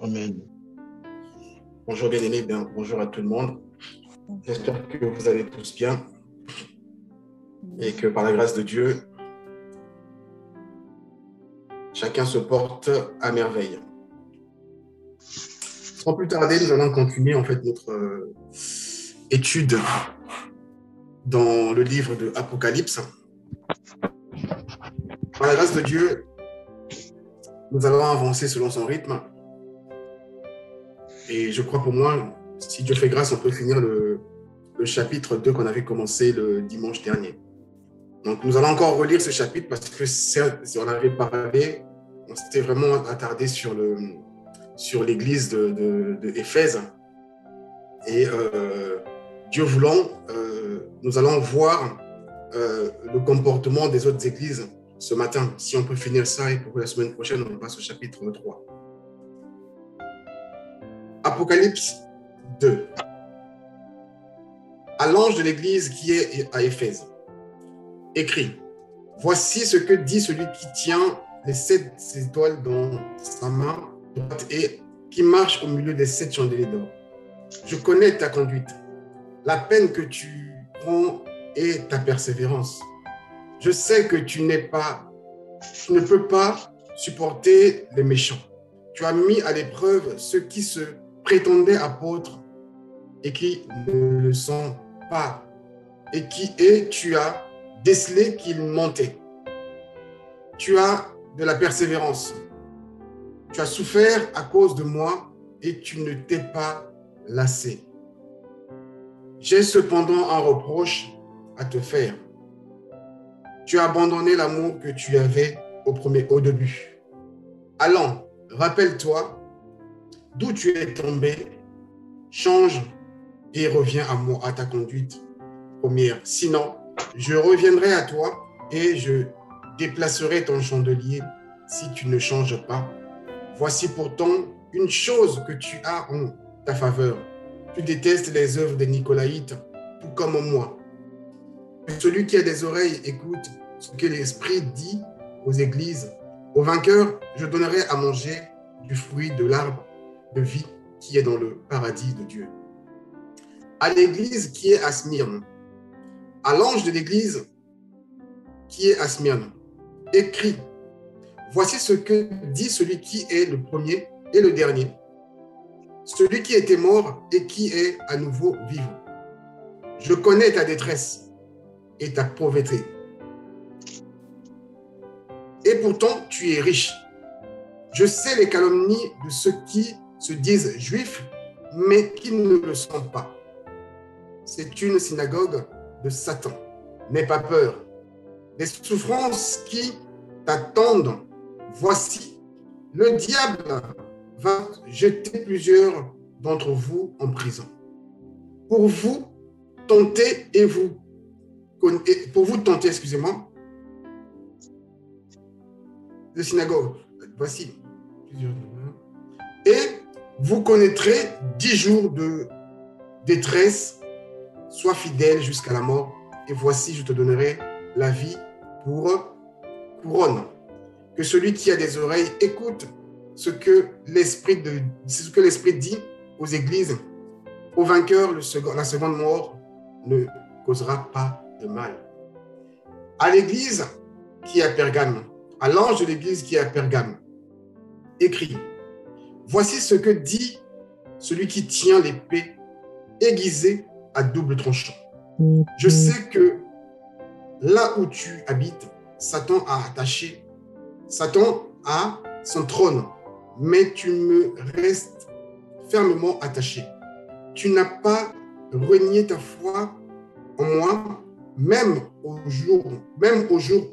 Amen. Bonjour bien-aimés, bonjour à tout le monde. J'espère que vous allez tous bien et que par la grâce de Dieu, chacun se porte à merveille. Sans plus tarder, nous allons continuer en fait notre étude dans le livre de Apocalypse. Par la grâce de Dieu, nous allons avancer selon son rythme. Et je crois pour moi, si Dieu fait grâce, on peut finir le chapitre 2 qu'on avait commencé le dimanche dernier. Donc, nous allons encore relire ce chapitre parce que on avait parlé, on s'était vraiment attardé sur l'église de Éphèse. Et Dieu voulant, nous allons voir le comportement des autres églises ce matin. Si on peut finir ça, et pour la semaine prochaine, on passe au chapitre 3. Apocalypse 2. À l'ange de l'église qui est à Éphèse, écrit: voici ce que dit celui qui tient les 7 étoiles dans sa main droite et qui marche au milieu des 7 chandeliers d'or. Je connais ta conduite, la peine que tu prends et ta persévérance. Je sais que tu ne peux pas supporter les méchants. Tu as mis à l'épreuve ceux qui se prétendaient apôtres et qui ne le sont pas, et tu as décelé qu'ils mentaient. Tu as de la persévérance. Tu as souffert à cause de moi et tu ne t'es pas lassé. J'ai cependant un reproche à te faire. Tu as abandonné l'amour que tu avais au début. Allons, rappelle-toi d'où tu es tombé, change et reviens à ta conduite première. Sinon, je reviendrai à toi et je déplacerai ton chandelier si tu ne changes pas. Voici pourtant une chose que tu as en ta faveur. Tu détestes les œuvres des Nicolaïtes, tout comme moi. Celui qui a des oreilles écoute ce que l'Esprit dit aux églises. Au vainqueur, je donnerai à manger du fruit de l'arbre de vie qui est dans le paradis de Dieu. À l'église qui est à Smyrne, à l'ange de l'église qui est à Smyrne, écrit: voici ce que dit celui qui est le premier et le dernier, celui qui était mort et qui est à nouveau vivant. Je connais ta détresse et ta pauvreté. Et pourtant, tu es riche. Je sais les calomnies de ceux qui se disent juifs, mais qui ne le sont pas. C'est une synagogue de Satan. N'aie pas peur. Les souffrances qui t'attendent, voici, le diable va jeter plusieurs d'entre vous en prison. Pour vous tenter, excusez-moi, de synagogue. Voici plusieurs. Et vous connaîtrez 10 jours de détresse. Sois fidèle jusqu'à la mort, et voici, je te donnerai la vie pour couronne. Que celui qui a des oreilles écoute ce que l'Esprit dit aux églises. Au vainqueur, la seconde mort ne causera pas de mal. À l'église qui est à Pergame, à l'ange de l'église qui est à Pergame, écrit: voici ce que dit celui qui tient l'épée aiguisée à double tranchant. Je sais que là où tu habites, Satan a son trône, mais tu me restes fermement attaché. Tu n'as pas renié ta foi en moi, même au jour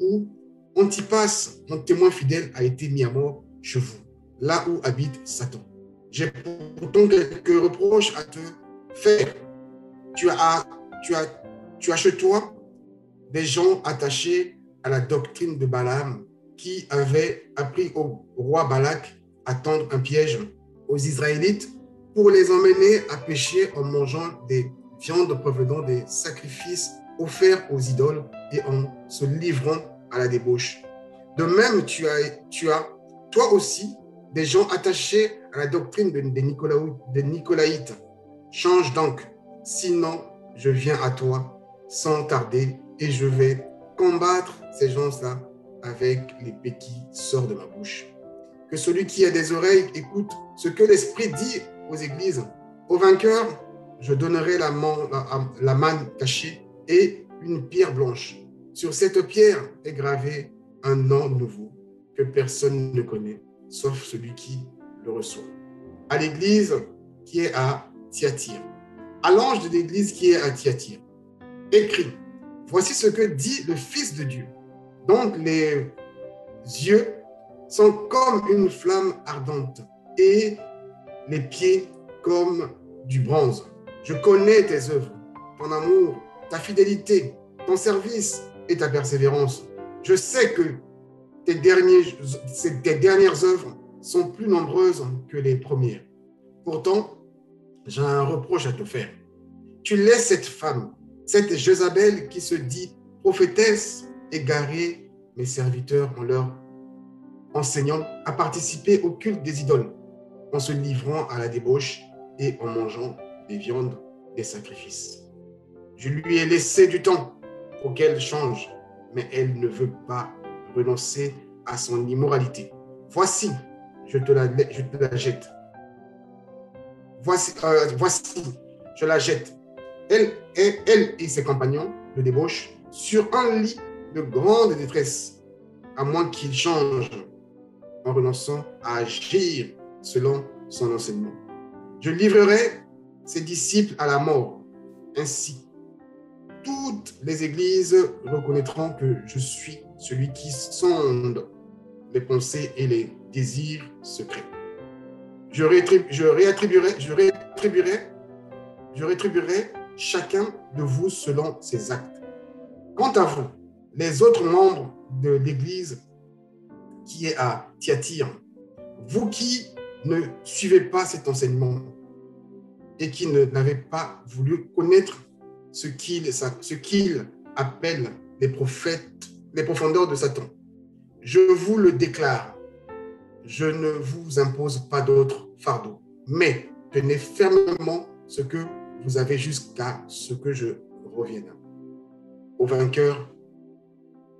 où Antipas, mon témoin fidèle, a été mis à mort chez vous, là où habite Satan. J'ai pourtant quelques reproches à te faire. Tu as chez toi des gens attachés à la doctrine de Balaam qui avaient appris au roi Balak à tendre un piège aux Israélites pour les emmener à pécher en mangeant des viandes provenant des sacrifices offerts aux idoles et en se livrant à la débauche. De même, tu as toi aussi des gens attachés à la doctrine des Nicolaïtes. Change donc, sinon je viens à toi sans tarder et je vais combattre ces gens-là avec l'épée qui sort de ma bouche. Que celui qui a des oreilles écoute ce que l'Esprit dit aux églises. Au vainqueur, je donnerai la manne cachée et une pierre blanche. Sur cette pierre est gravé un nom nouveau que personne ne connaît, sauf celui qui le reçoit. À l'église qui est à Thyatire, à l'ange de l'église qui est à Thyatire, écrit, voici ce que dit le Fils de Dieu, dont les yeux sont comme une flamme ardente et les pieds comme du bronze. Je connais tes œuvres, ton amour, ta fidélité, ton service et ta persévérance. Je sais que tes dernières œuvres sont plus nombreuses que les premières. Pourtant, j'ai un reproche à te faire. Tu laisses cette femme, cette Jézabel qui se dit prophétesse, égarer mes serviteurs en leur enseignant à participer au culte des idoles, en se livrant à la débauche et en mangeant des viandes des sacrifices. Je lui ai laissé du temps pour qu'elle change, mais elle ne veut pas renoncer à son immoralité. Voici, je te la jette. Voici, je la jette. Elle et ses compagnons de débauche sur un lit de grande détresse, à moins qu'il change en renonçant à agir selon son enseignement. Je livrerai ses disciples à la mort. Ainsi, toutes les églises reconnaîtront que je suis celui qui sonde les pensées et les désirs secrets. Je rétribuerai chacun de vous selon ses actes. Quant à vous, les autres membres de l'Église qui est à Thyatire, vous qui ne suivez pas cet enseignement et qui n'avez pas voulu connaître ce qu'il appelle les profondeurs de Satan, je vous le déclare, je ne vous impose pas d'autre fardeau, mais tenez fermement ce que vous avez jusqu'à ce que je revienne. Au vainqueur,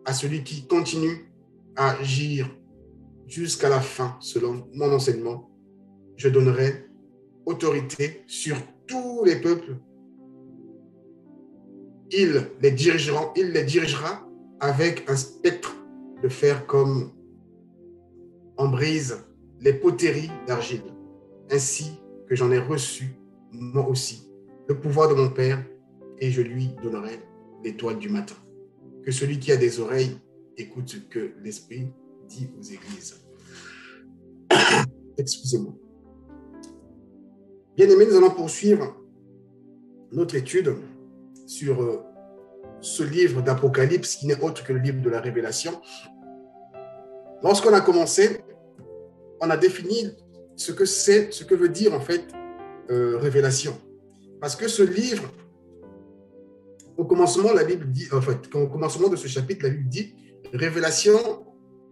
à celui qui continue à agir jusqu'à la fin selon mon enseignement, je donnerai autorité sur tous les peuples. Il les dirigera avec un spectre de fer comme en brise les poteries d'argile, ainsi que j'en ai reçu, moi aussi, le pouvoir de mon Père, et je lui donnerai l'étoile du matin. Que celui qui a des oreilles écoute ce que l'Esprit dit aux églises. Excusez-moi. Bien-aimés, nous allons poursuivre notre étude sur ce livre d'Apocalypse qui n'est autre que le livre de la Révélation. Lorsqu'on a commencé, on a défini ce que veut dire en fait révélation. Parce que ce livre, au commencement, la Bible dit, en fait, au commencement de ce chapitre, la Bible dit révélation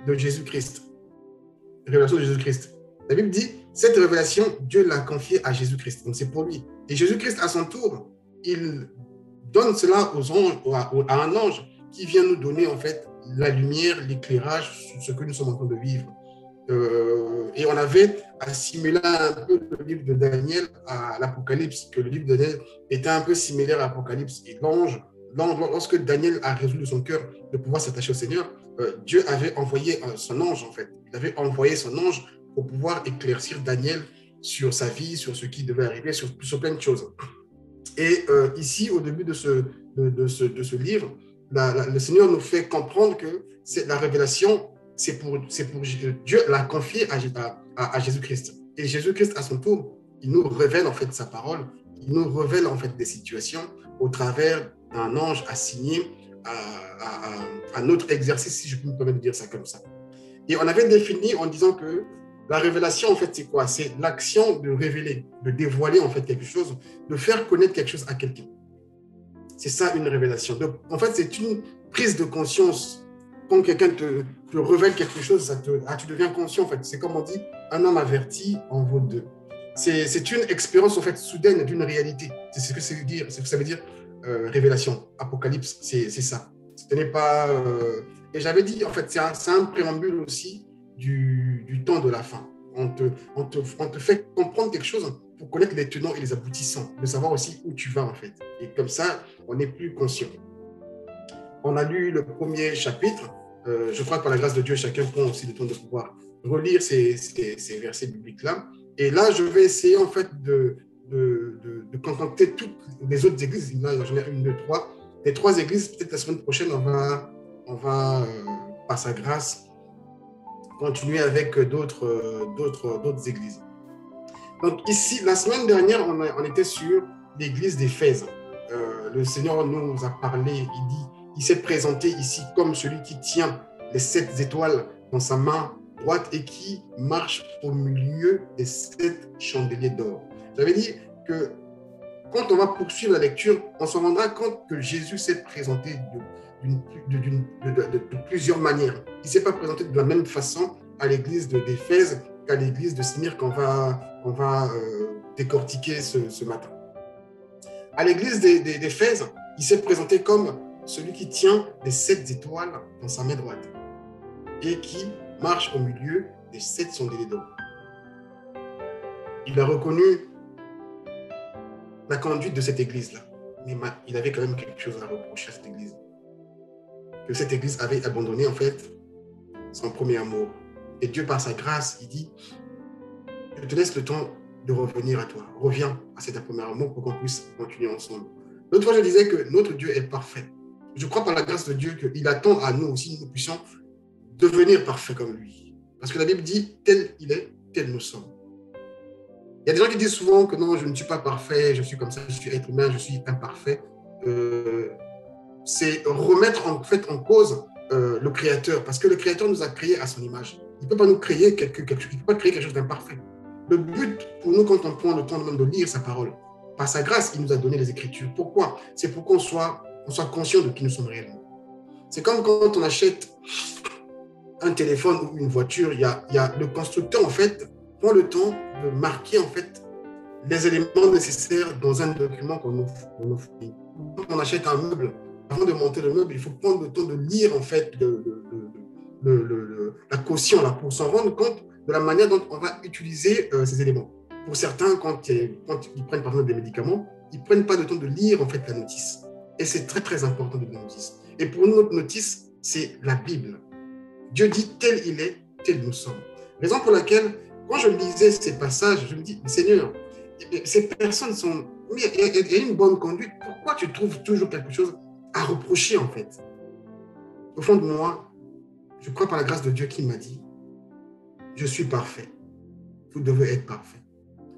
de Jésus-Christ. Révélation de Jésus-Christ. La Bible dit, cette révélation, Dieu l'a confiée à Jésus-Christ. Donc c'est pour lui. Et Jésus-Christ, à son tour, il donne cela aux anges, à un ange qui vient nous donner en fait la lumière, l'éclairage sur ce que nous sommes en train de vivre. Et on avait assimilé un peu le livre de Daniel à l'Apocalypse, que le livre de Daniel était un peu similaire à l'Apocalypse. Et lorsque Daniel a résolu de son cœur de pouvoir s'attacher au Seigneur, Dieu avait envoyé son ange en fait. Il avait envoyé son ange pour pouvoir éclaircir Daniel sur sa vie, sur ce qui devait arriver, sur plein de choses. Et ici, au début de ce livre, le Seigneur nous fait comprendre que la révélation, c'est pour Dieu l'a confié à Jésus-Christ. Et Jésus-Christ, à son tour, il nous révèle en fait sa parole, il nous révèle en fait des situations au travers d'un ange assigné à notre exercice, si je peux me permettre de dire ça comme ça. Et on avait défini en disant que la révélation, en fait, c'est quoi? C'est l'action de révéler, de dévoiler en fait quelque chose, de faire connaître quelque chose à quelqu'un. C'est ça une révélation. Donc, en fait, c'est une prise de conscience quand quelqu'un te révèle quelque chose, tu deviens conscient, en fait. C'est comme on dit, un homme averti en vaut deux. C'est une expérience, en fait, soudaine d'une réalité. C'est ce que ça veut dire, révélation, apocalypse, c'est ça. Ce n'est pas... Et j'avais dit, en fait, c'est un préambule aussi du temps de la fin. On te fait comprendre quelque chose pour connaître les tenants et les aboutissants, de savoir aussi où tu vas, en fait. Et comme ça, on est plus conscient. On a lu le premier chapitre. Je crois que par la grâce de Dieu, chacun prend aussi le temps de pouvoir relire ces versets bibliques-là. Et là, je vais essayer, en fait, de concocter toutes les autres églises. Là, j'en ai une, deux, trois. Les trois églises, peut-être la semaine prochaine, on va par sa grâce, continuer avec d'autres églises. Donc ici, la semaine dernière, on était sur l'église d'Éphèse. Le Seigneur nous a parlé, il s'est présenté ici comme celui qui tient les 7 étoiles dans sa main droite et qui marche au milieu des 7 chandeliers d'or. J'avais dit que quand on va poursuivre la lecture, on se rendra compte que Jésus s'est présenté de plusieurs manières. Il ne s'est pas présenté de la même façon à l'église d'Éphèse qu'à l'église de Smyrne qu'on va décortiquer ce matin. À l'église d'Éphèse, il s'est présenté comme celui qui tient les 7 étoiles dans sa main droite et qui marche au milieu des 7 chandeliers d'or. Il a reconnu la conduite de cette église-là, mais il avait quand même quelque chose à reprocher à cette église. Que cette église avait abandonné en fait son premier amour. Et Dieu, par sa grâce, il dit, je te laisse le temps de revenir à toi. Reviens à cet premier amour pour qu'on puisse continuer ensemble. L'autre fois, je disais que notre Dieu est parfait. Je crois par la grâce de Dieu qu'il attend à nous aussi, nous puissions devenir parfaits comme lui. Parce que la Bible dit, tel il est, tel nous sommes. Il y a des gens qui disent souvent que non, je ne suis pas parfait, je suis comme ça, je suis être humain, je suis imparfait. C'est remettre en fait en cause le Créateur, parce que le Créateur nous a créés à son image. Il ne peut pas nous créer quelque chose d'imparfait. Le but pour nous, quand on prend le temps de lire sa parole, par sa grâce, il nous a donné les Écritures. Pourquoi? C'est pour qu'on soit conscient de qui nous sommes réellement. C'est comme quand on achète un téléphone ou une voiture, il y a le constructeur, en fait, prend le temps de marquer, en fait, les éléments nécessaires dans un document qu'on nous fournit. Quand on achète un meuble, avant de monter le meuble, il faut prendre le temps de lire, en fait, la caution, là, pour s'en rendre compte de la manière dont on va utiliser ces éléments. Pour certains, quand ils prennent, par exemple, des médicaments, ils ne prennent pas le temps de lire, en fait, la notice. Et c'est très, très important de lire la notice. Et pour nous, notre notice, c'est la Bible. Dieu dit tel il est, tel nous sommes. Raison pour laquelle, quand je lisais ces passages, je me dis, Seigneur, ces personnes sont... Il y a une bonne conduite. Pourquoi tu trouves toujours quelque chose à reprocher, en fait? Au fond de moi, je crois par la grâce de Dieu qui m'a dit, je suis parfait. Vous devez être parfait.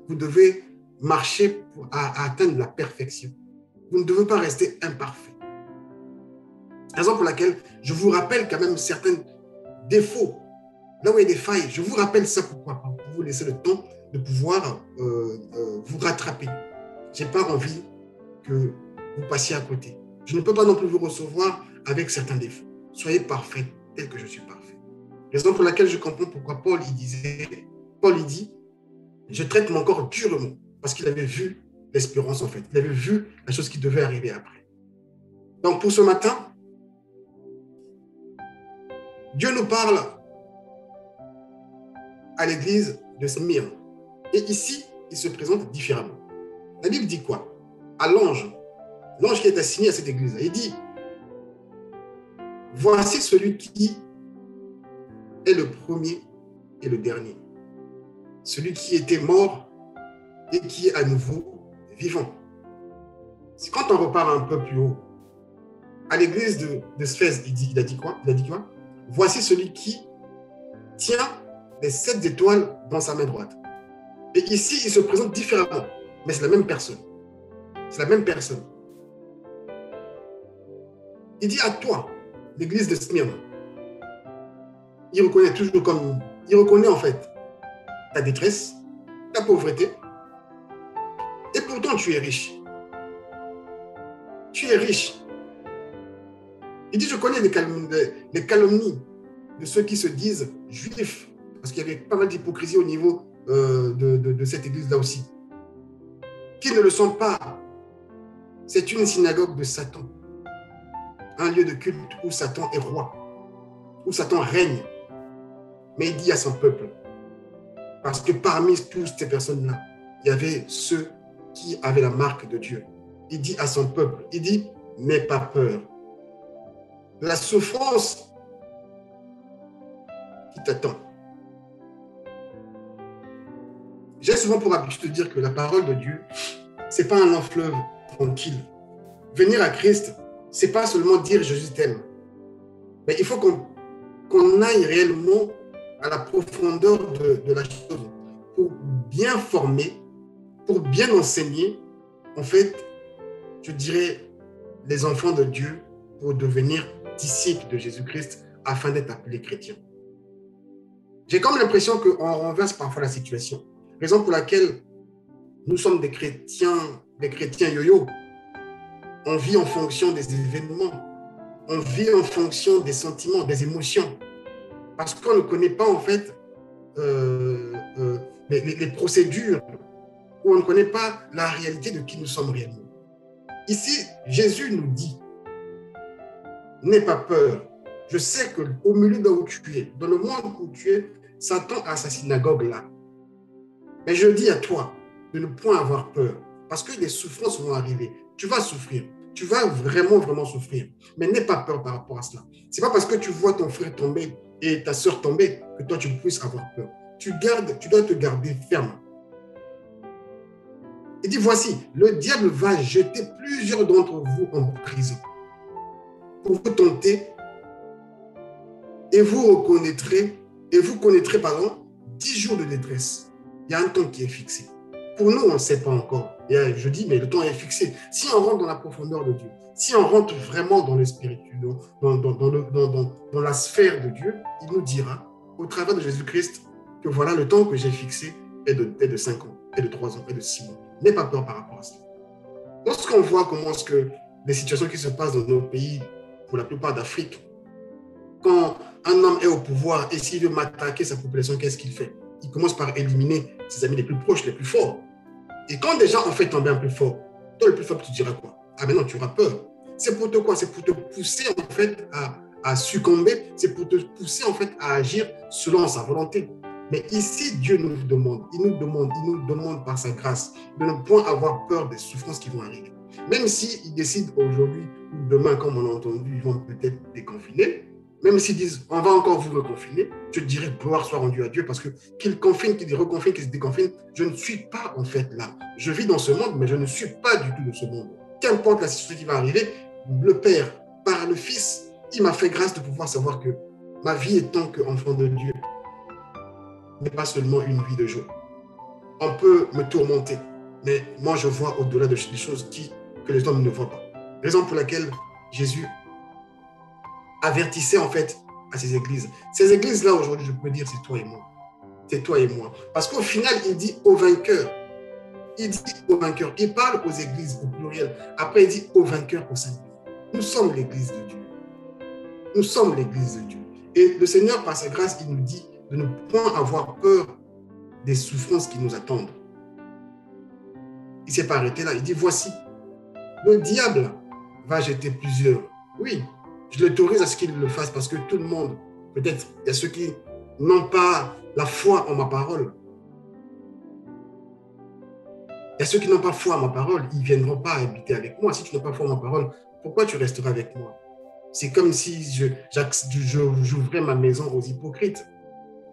Vous devez marcher à atteindre la perfection. Vous ne devez pas rester imparfait. Raison pour laquelle je vous rappelle quand même certains défauts. Là où il y a des failles, je vous rappelle ça. Pourquoi? Pour vous laisser le temps de pouvoir vous rattraper. Je n'ai pas envie que vous passiez à côté. Je ne peux pas non plus vous recevoir avec certains défauts. Soyez parfaits tel que je suis parfait. Raison pour laquelle je comprends pourquoi Paul il dit, je traite mon corps durement, parce qu'il avait vu l'espérance en fait. Il avait vu la chose qui devait arriver après. Donc pour ce matin, Dieu nous parle à l'église de Smyrne. Et ici, il se présente différemment. La Bible dit quoi? À l'ange qui est assigné à cette église, il dit, voici celui qui est le premier et le dernier. Celui qui était mort et qui est à nouveau vivant. C'est quand on repart un peu plus haut. À l'église de Sphèse, il a dit quoi? Voici celui qui tient les 7 étoiles dans sa main droite. Et ici, il se présente différemment. Mais c'est la même personne. C'est la même personne. Il dit à toi, l'église de Smyrne, il reconnaît en fait ta détresse, ta pauvreté, et pourtant tu es riche. Tu es riche. Il dit, je connais les calomnies de ceux qui se disent juifs, parce qu'il y avait pas mal d'hypocrisie au niveau de cette église-là aussi, qui ne le sont pas. C'est une synagogue de Satan, un lieu de culte où Satan est roi, où Satan règne. Mais il dit à son peuple, parce que parmi toutes ces personnes-là, il y avait ceux qui avaient la marque de Dieu. Il dit à son peuple, il dit, n'aie pas peur. La souffrance qui t'attend. J'ai souvent pour habitude de dire que la parole de Dieu, ce n'est pas un long fleuve tranquille. Venir à Christ, ce n'est pas seulement dire Jésus t'aime. Mais il faut qu'on aille réellement à la profondeur de la chose pour bien former, pour bien enseigner, en fait, je dirais, les enfants de Dieu pour devenir disciples de Jésus-Christ afin d'être appelés chrétiens. J'ai comme l'impression qu'on renverse parfois la situation. Raison pour laquelle nous sommes des chrétiens yo-yo. On vit en fonction des événements. On vit en fonction des sentiments, des émotions. Parce qu'on ne connaît pas en fait les procédures, ou on ne connaît pas la réalité de qui nous sommes réellement. Ici, Jésus nous dit, n'aie pas peur. Je sais qu'au milieu de où tu es, dans le monde où tu es, Satan a sa synagogue là. Mais je dis à toi de ne point avoir peur, parce que des souffrances vont arriver. Tu vas souffrir. Tu vas vraiment, vraiment souffrir. Mais n'aie pas peur par rapport à cela. Ce n'est pas parce que tu vois ton frère tomber et ta soeur tomber que toi, tu puisses avoir peur. Tu dois te garder ferme. Il dit, voici, le diable va jeter plusieurs d'entre vous en prison pour vous tenter et vous connaîtrez, 10 jours de détresse. Il y a un temps qui est fixé. Pour nous, on ne sait pas encore. Et je dis, mais le temps est fixé. Si on rentre dans la profondeur de Dieu, si on rentre vraiment dans le spirituel, dans la sphère de Dieu, il nous dira, au travers de Jésus-Christ, que voilà, le temps que j'ai fixé est de 5 ans, est de 3 ans, est de 6 mois. N'aie pas peur par rapport à ça. Lorsqu'on voit comment est-ce que les situations qui se passent dans nos pays, pour la plupart d'Afrique, quand un homme est au pouvoir et s'il veut m'attaquer sa population, qu'est-ce qu'il fait? Il commence par éliminer ses amis les plus proches, les plus forts. Et quand des gens ont fait tomber un plus fort, toi le plus fort, tu diras quoi? Ah mais non, tu auras peur. C'est pour te quoi? C'est pour te pousser en fait à succomber, c'est pour te pousser en fait à agir selon sa volonté. Mais ici, Dieu nous demande, il nous demande par sa grâce de ne point avoir peur des souffrances qui vont arriver. Même s'ils décident aujourd'hui ou demain, comme on a entendu, ils vont peut-être déconfiner, même s'ils disent, on va encore vous reconfiner, je dirais, gloire soit rendue à Dieu, parce que qu'ils confinent, qu'ils reconfinent, qu'ils se déconfinent, je ne suis pas en fait là. Je vis dans ce monde, mais je ne suis pas du tout de ce monde. Qu'importe la situation qui va arriver, le Père, par le Fils, il m'a fait grâce de pouvoir savoir que ma vie étant qu'enfant de Dieu n'est pas seulement une vie de jour. On peut me tourmenter, mais moi je vois au-delà des choses que les hommes ne voient pas. Raison pour laquelle Jésus avertissait en fait à ces églises. Ces églises-là aujourd'hui, je peux dire, c'est toi et moi. C'est toi et moi. Parce qu'au final, il dit aux vainqueurs. Il dit aux vainqueurs. Il parle aux églises au pluriel. Après, il dit aux vainqueurs au singulier. Nous sommes l'église de Dieu. Nous sommes l'église de Dieu. Et le Seigneur, par sa grâce, il nous dit de ne point avoir peur des souffrances qui nous attendent. Il ne s'est pas arrêté là. Il dit, voici, le diable va jeter plusieurs. Oui, je l'autorise à ce qu'il le fasse parce que tout le monde, peut-être, il y a ceux qui n'ont pas la foi en ma parole. Il y a ceux qui n'ont pas foi en ma parole, ils ne viendront pas habiter avec moi. Si tu n'as pas foi en ma parole, pourquoi tu resteras avec moi? C'est comme si j'ouvrais ma maison aux hypocrites.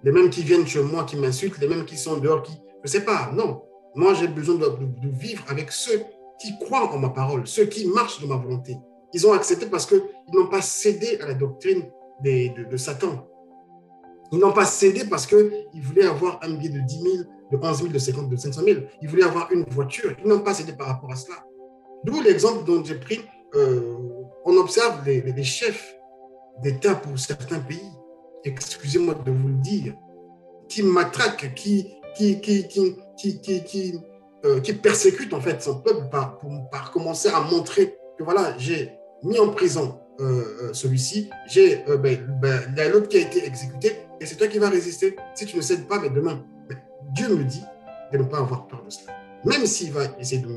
Les mêmes qui viennent chez moi, qui m'insultent, les mêmes qui sont dehors, qui... Je ne sais pas, non. Moi, j'ai besoin de vivre avec ceux qui croient en ma parole, ceux qui marchent de ma volonté. Ils ont accepté parce qu'ils n'ont pas cédé à la doctrine de Satan. Ils n'ont pas cédé parce qu'ils voulaient avoir un billet de 10 000, de 11 000, de 50 000, de 500 000. Ils voulaient avoir une voiture. Ils n'ont pas cédé par rapport à cela. D'où l'exemple dont j'ai pris, on observe les chefs d'État pour certains pays, excusez-moi de vous le dire, qui matraquent, qui persécutent en fait son peuple par commencer à montrer que voilà, j'ai mis en prison celui-ci, il y a l'autre qui a été exécuté, et c'est toi qui vas résister. Si tu ne cèdes pas, mais demain, Dieu me dit de ne pas avoir peur de cela. Même s'il va essayer de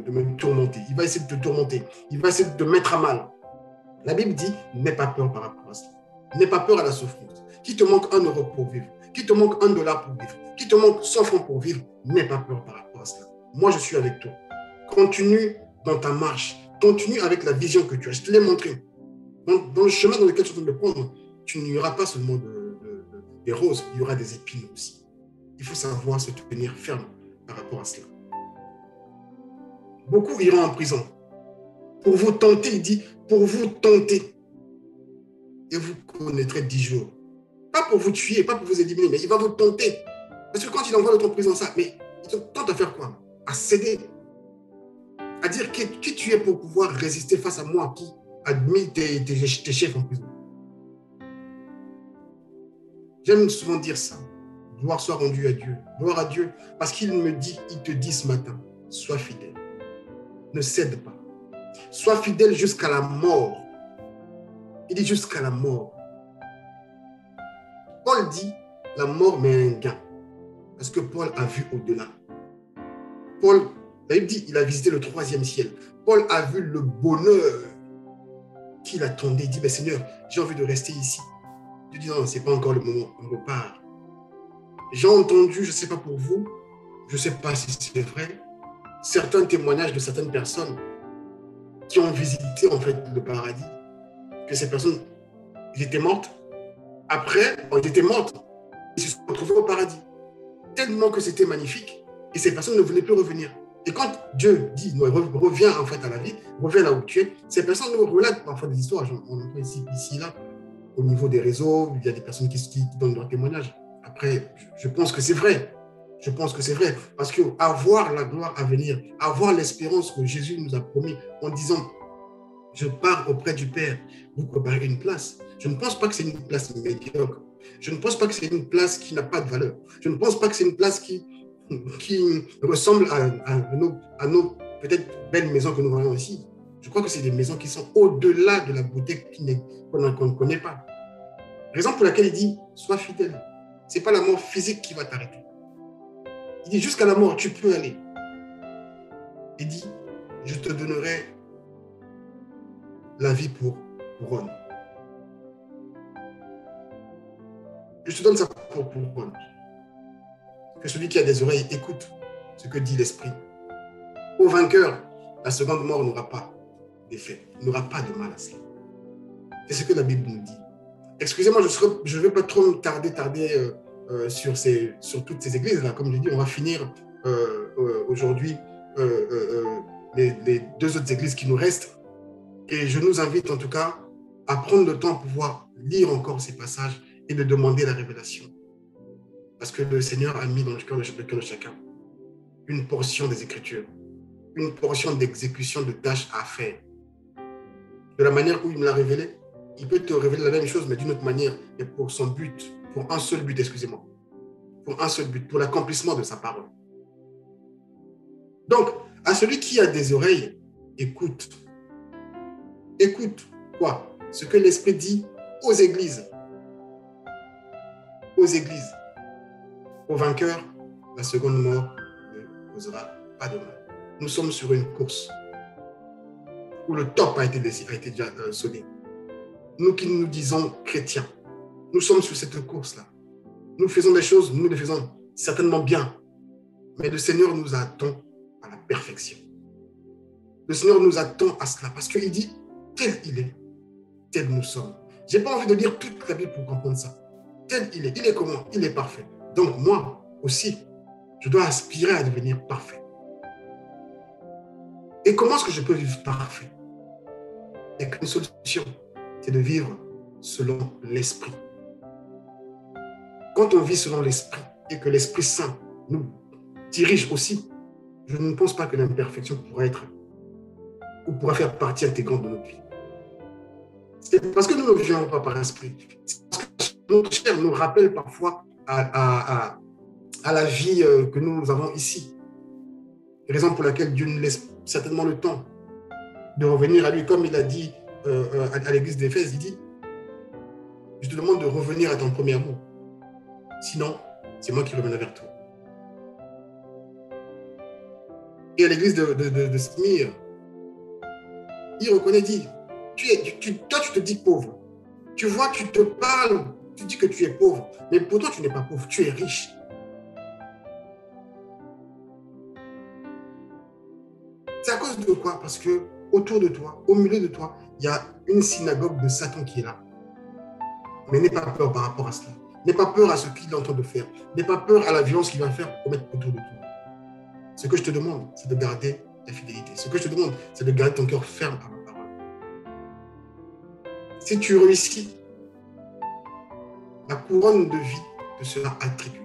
me tourmenter, il va essayer de te tourmenter, il va essayer de te mettre à mal. La Bible dit, n'aie pas peur par rapport à cela. N'aie pas peur à la souffrance. Qui te manque 1 € pour vivre, qui te manque 1 $ pour vivre, qui te manque 100 francs pour vivre, n'aie pas peur par rapport à cela. Moi, je suis avec toi. Continue dans ta marche. Continue avec la vision que tu as. Je te l'ai montré. Dans le chemin dans lequel tu vas me prendre, tu n'y auras pas seulement des roses, il y aura des épines aussi. Il faut savoir se tenir ferme par rapport à cela. Beaucoup iront en prison. Pour vous tenter, il dit, pour vous tenter. Et vous connaîtrez 10 jours. Pas pour vous tuer, pas pour vous éliminer, mais il va vous tenter. Parce que quand il envoie l'autre en prison, ça, mais il te tente à faire quoi? À céder. À dire qui tu es pour pouvoir résister face à moi qui a mis tes chefs en prison. J'aime souvent dire ça. Gloire soit rendue à Dieu. Gloire à Dieu. Parce qu'il te dit ce matin, sois fidèle. Ne cède pas. Sois fidèle jusqu'à la mort. Il dit jusqu'à la mort. Paul dit, la mort met un gain. Parce que Paul a vu au-delà. Paul, la Bible dit, il a visité le 3e ciel. Paul a vu le bonheur qu'il attendait. Il dit, Seigneur, j'ai envie de rester ici. Dieu dit, non, ce n'est pas encore le moment, on repart. J'ai entendu, je ne sais pas pour vous, je ne sais pas si c'est vrai, certains témoignages de certaines personnes qui ont visité en fait le paradis, que ces personnes, ils étaient mortes. Après, ils étaient mortes, ils se sont retrouvés au paradis. Tellement que c'était magnifique, et ces personnes ne voulaient plus revenir. Et quand Dieu dit, non, reviens en fait à la vie, reviens là où tu es, ces personnes nous relatent parfois des histoires, on entend ici, là, au niveau des réseaux, il y a des personnes qui donnent leur témoignage. Après, je pense que c'est vrai. Je pense que c'est vrai. Parce qu'avoir la gloire à venir, avoir l'espérance que Jésus nous a promis en disant, je pars auprès du Père, vous préparez une place. Je ne pense pas que c'est une place médiocre. Je ne pense pas que c'est une place qui n'a pas de valeur. Je ne pense pas que c'est une place qui ressemble à nos peut-être belles maisons que nous voyons ici. Je crois que c'est des maisons qui sont au-delà de la beauté qu'on ne connaît pas. Raison pour laquelle il dit, sois fidèle. Ce n'est pas la mort physique qui va t'arrêter. Il dit, jusqu'à la mort, tu peux aller. Il dit, je te donnerai la vie pour couronne. Je te donne ça pour couronne. Que celui qui a des oreilles écoute ce que dit l'Esprit. Au vainqueur, la seconde mort n'aura pas d'effet, n'aura pas de mal à cela. C'est ce que la Bible nous dit. Excusez-moi, je ne vais pas trop me tarder sur toutes ces églises. Là. Comme je dis, on va finir aujourd'hui les 2 autres églises qui nous restent. Et je nous invite en tout cas à prendre le temps pour pouvoir lire encore ces passages et de demander la révélation. Parce que le Seigneur a mis dans le cœur de chacun une portion des Écritures, une portion d'exécution de tâches à faire. De la manière où il me l'a révélé, il peut te révéler la même chose, mais d'une autre manière, et pour son but, pour un seul but, excusez-moi, pour un seul but, pour l'accomplissement de sa parole. Donc, à celui qui a des oreilles, écoute. Écoute quoi? Ce que l'Esprit dit aux églises. Aux églises. Au vainqueur, la seconde mort ne causera pas de mal. Nous sommes sur une course où le top a été déjà sonné. Nous qui nous disons chrétiens, nous sommes sur cette course-là. Nous faisons des choses, nous les faisons certainement bien, mais le Seigneur nous attend à la perfection. Le Seigneur nous attend à cela parce qu'il dit, tel il est, tel nous sommes. Je n'ai pas envie de lire toute la Bible pour comprendre ça. Tel il est comment? Il est parfait. Donc moi aussi, je dois aspirer à devenir parfait. Et comment est-ce que je peux vivre parfait? Il n'y a qu'une solution, c'est de vivre selon l'Esprit. Quand on vit selon l'Esprit et que l'Esprit Saint nous dirige aussi, je ne pense pas que l'imperfection pourra être ou pourra faire partie intégrante de notre vie. C'est parce que nous ne vivons pas par l'Esprit. C'est parce que notre chair nous rappelle parfois à la vie que nous avons ici. Raison pour laquelle Dieu nous laisse certainement le temps de revenir à lui, comme il a dit à l'église d'Éphèse, il dit, je te demande de revenir à ton premier amour. Sinon, c'est moi qui reviendrai vers toi. Et à l'église de Smyrne, il reconnaît, dit, toi tu te dis pauvre. Tu vois, tu te parles, tu dis que tu es pauvre, mais pourtant tu n'es pas pauvre, tu es riche. C'est à cause de quoi? Parce que autour de toi, au milieu de toi, il y a une synagogue de Satan qui est là. Mais n'aie pas peur par rapport à cela. N'aie pas peur à ce qu'il est en train de faire. N'aie pas peur à la violence qu'il va faire pour mettre autour de toi. Ce que je te demande, c'est de garder ta fidélité. Ce que je te demande, c'est de garder ton cœur ferme à ma parole. Si tu réussis, la couronne de vie te sera attribuée.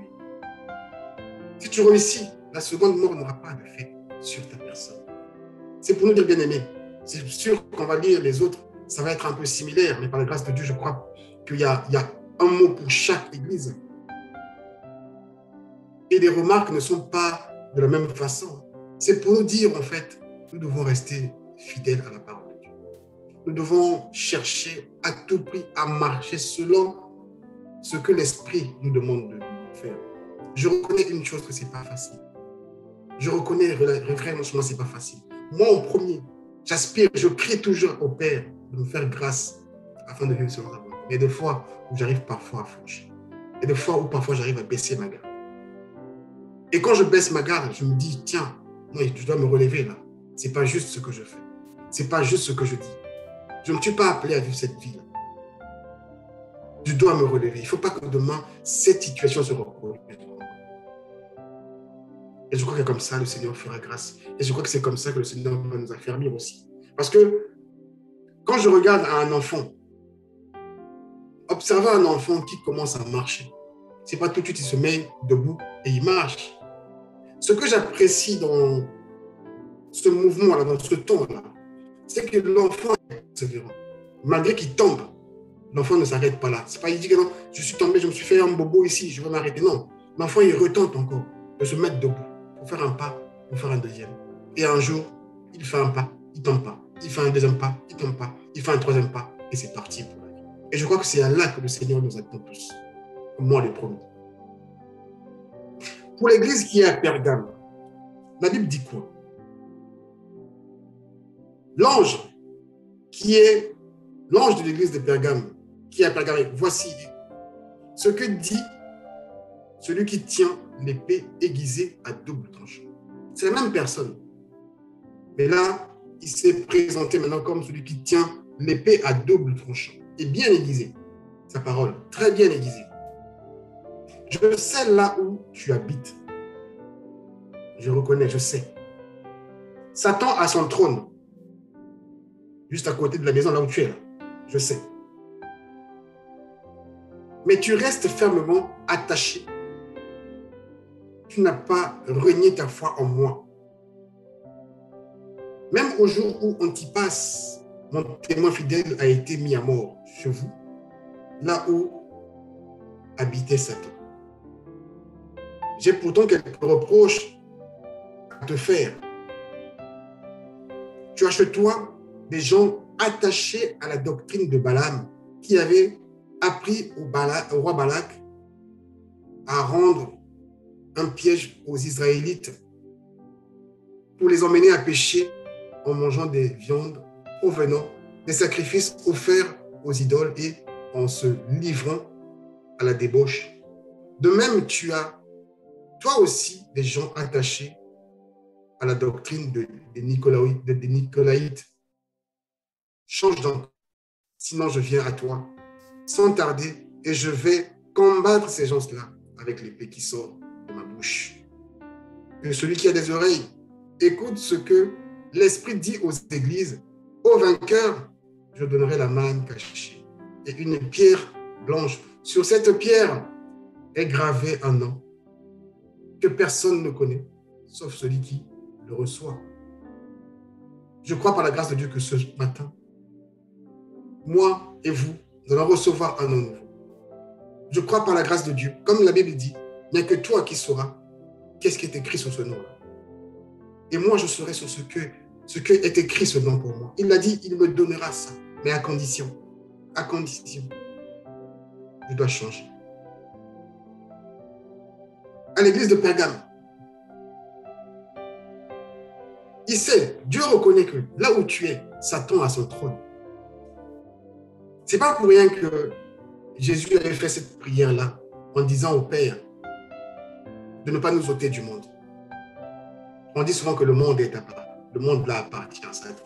Si tu réussis, la seconde mort n'aura pas d'effet sur ta personne. C'est pour nous dire, bien-aimés. C'est sûr qu'on va lire les autres, ça va être un peu similaire, mais par la grâce de Dieu, je crois qu'il y a un mot pour chaque église. Et les remarques ne sont pas de la même façon. C'est pour nous dire, en fait, nous devons rester fidèles à la parole de Dieu. Nous devons chercher à tout prix à marcher selon ce que l'Esprit nous demande de faire. Je reconnais une chose, que ce n'est pas facile. Je reconnais vraiment que ce n'est pas facile. Moi, en premier, j'aspire, je prie toujours au Père de me faire grâce afin de vivre selon sa volonté. Il y a des fois où j'arrive parfois à flancher. Il y a des fois où parfois j'arrive à baisser ma garde. Et quand je baisse ma garde, je me dis, tiens, non, je dois me relever là. Ce n'est pas juste ce que je fais. Ce n'est pas juste ce que je dis. Je ne suis pas appelé à vivre cette vie-là. Je dois me relever. Il ne faut pas que demain, cette situation se reproduise. Et je crois que comme ça, le Seigneur fera grâce. Et je crois que c'est comme ça que le Seigneur va nous affermir aussi. Parce que quand je regarde à un enfant, observer un enfant qui commence à marcher, ce n'est pas tout de suite il se met debout et il marche. Ce que j'apprécie dans ce mouvement-là, dans ce temps-là, c'est que l'enfant est persévérant. Malgré qu'il tombe, l'enfant ne s'arrête pas là. C'est pas il dit que non, je suis tombé, je me suis fait un bobo ici, je vais m'arrêter. Non, l'enfant il retente encore de se mettre debout pour faire un pas, pour faire un deuxième. Et un jour, il fait un pas, il ne tombe pas. Il fait un deuxième pas, il ne tombe pas. Il fait un troisième pas et c'est parti pour la vie. Et je crois que c'est là que le Seigneur nous attend tous, comme moi les premiers. Pour l'église qui est à Pergame, la Bible dit quoi? L'ange de l'église de Pergame, qui est à Pergame, voici ce que dit celui qui tient l'épée aiguisée à double tranchant. C'est la même personne. Mais là, il s'est présenté maintenant comme celui qui tient l'épée à double tranchant. Et bien aiguisée, sa parole, très bien aiguisée. Je sais là où tu habites. Je reconnais, je sais. Satan a son trône, juste à côté de la maison là où tu es là. Je sais. Mais tu restes fermement attaché. Tu n'as pas renié ta foi en moi. Même au jour où Antipas, mon témoin fidèle, a été mis à mort chez vous, là où habitait Satan. J'ai pourtant quelques reproches à te faire. Tu as chez toi des gens attachés à la doctrine de Balaam qui avaient appris au roi Balak à rendre un piège aux Israélites pour les emmener à pécher en mangeant des viandes provenant des sacrifices offerts aux idoles et en se livrant à la débauche. De même, tu as toi aussi des gens attachés à la doctrine des Nicolaïtes. Change donc, sinon je viens à toi sans tarder et je vais combattre ces gens-là avec l'épée qui sort de ma bouche. Que celui qui a des oreilles écoute ce que l'Esprit dit aux églises. Au vainqueur, je donnerai la manne cachée et une pierre blanche. Sur cette pierre est gravé un nom que personne ne connaît, sauf celui qui le reçoit. Je crois par la grâce de Dieu que ce matin, moi et vous, nous allons recevoir un nom nouveau. Je crois par la grâce de Dieu, comme la Bible dit, il n'y a que toi qui sauras qu'est-ce qui est écrit sur ce nom-là. Et moi, je saurai sur ce qui est écrit ce nom pour moi. Il a dit, il me donnera ça, mais à condition, je dois changer. À l'église de Pergame, il sait, Dieu reconnaît que là où tu es, Satan a son trône. Ce n'est pas pour rien que Jésus avait fait cette prière-là en disant au Père de ne pas nous ôter du monde. On dit souvent que le monde est à part. Le monde là appartient à Satan.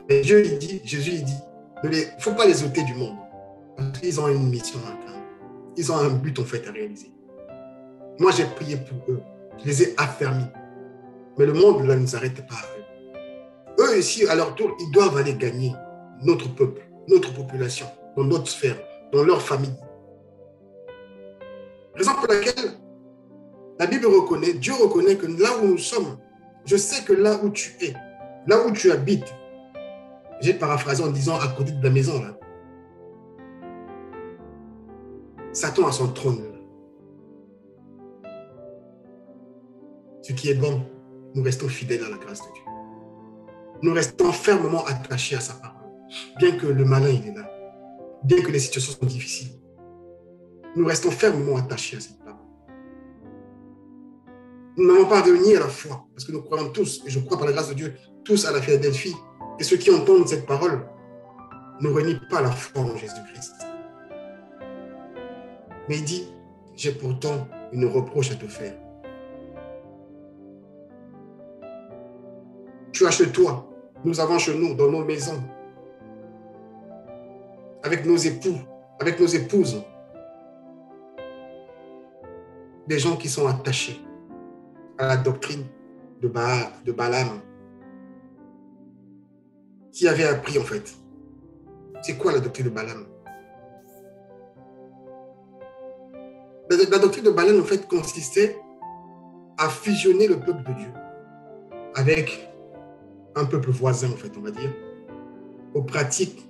Mais Jésus il dit, il ne faut pas les ôter du monde. Parce qu'ils ont une mission à atteindre. Ils ont un but en fait à réaliser. Moi j'ai prié pour eux. Je les ai affermis. Mais le monde là ne s'arrête pas à eux. Eux ici, à leur tour, ils doivent aller gagner notre peuple, notre population, dans notre sphère, dans leur famille. Raison pour laquelle la Bible reconnaît, Dieu reconnaît que là où nous sommes, je sais que là où tu es, là où tu habites, j'ai paraphrasé en disant à côté de la maison, là, Satan a son trône. Là. Ce qui est bon, nous restons fidèles à la grâce de Dieu. Nous restons fermement attachés à sa parole. Bien que le malin, il est là. Bien que les situations sont difficiles. Nous restons fermement attachés à cette parole. Nous n'avons pas renié à la foi, parce que nous croyons tous, et je crois par la grâce de Dieu, tous à la Philadelphie. Et ceux qui entendent cette parole ne renient pas la foi en Jésus-Christ. Mais il dit, j'ai pourtant une reproche à te faire. Tu as chez toi, nous avons chez nous, dans nos maisons, avec nos époux, avec nos épouses, des gens qui sont attachés à la doctrine de Balaam, qui avait appris en fait. C'est quoi la doctrine de Balaam? La doctrine de Balaam en fait consistait à fusionner le peuple de Dieu avec un peuple voisin en fait, on va dire, aux pratiques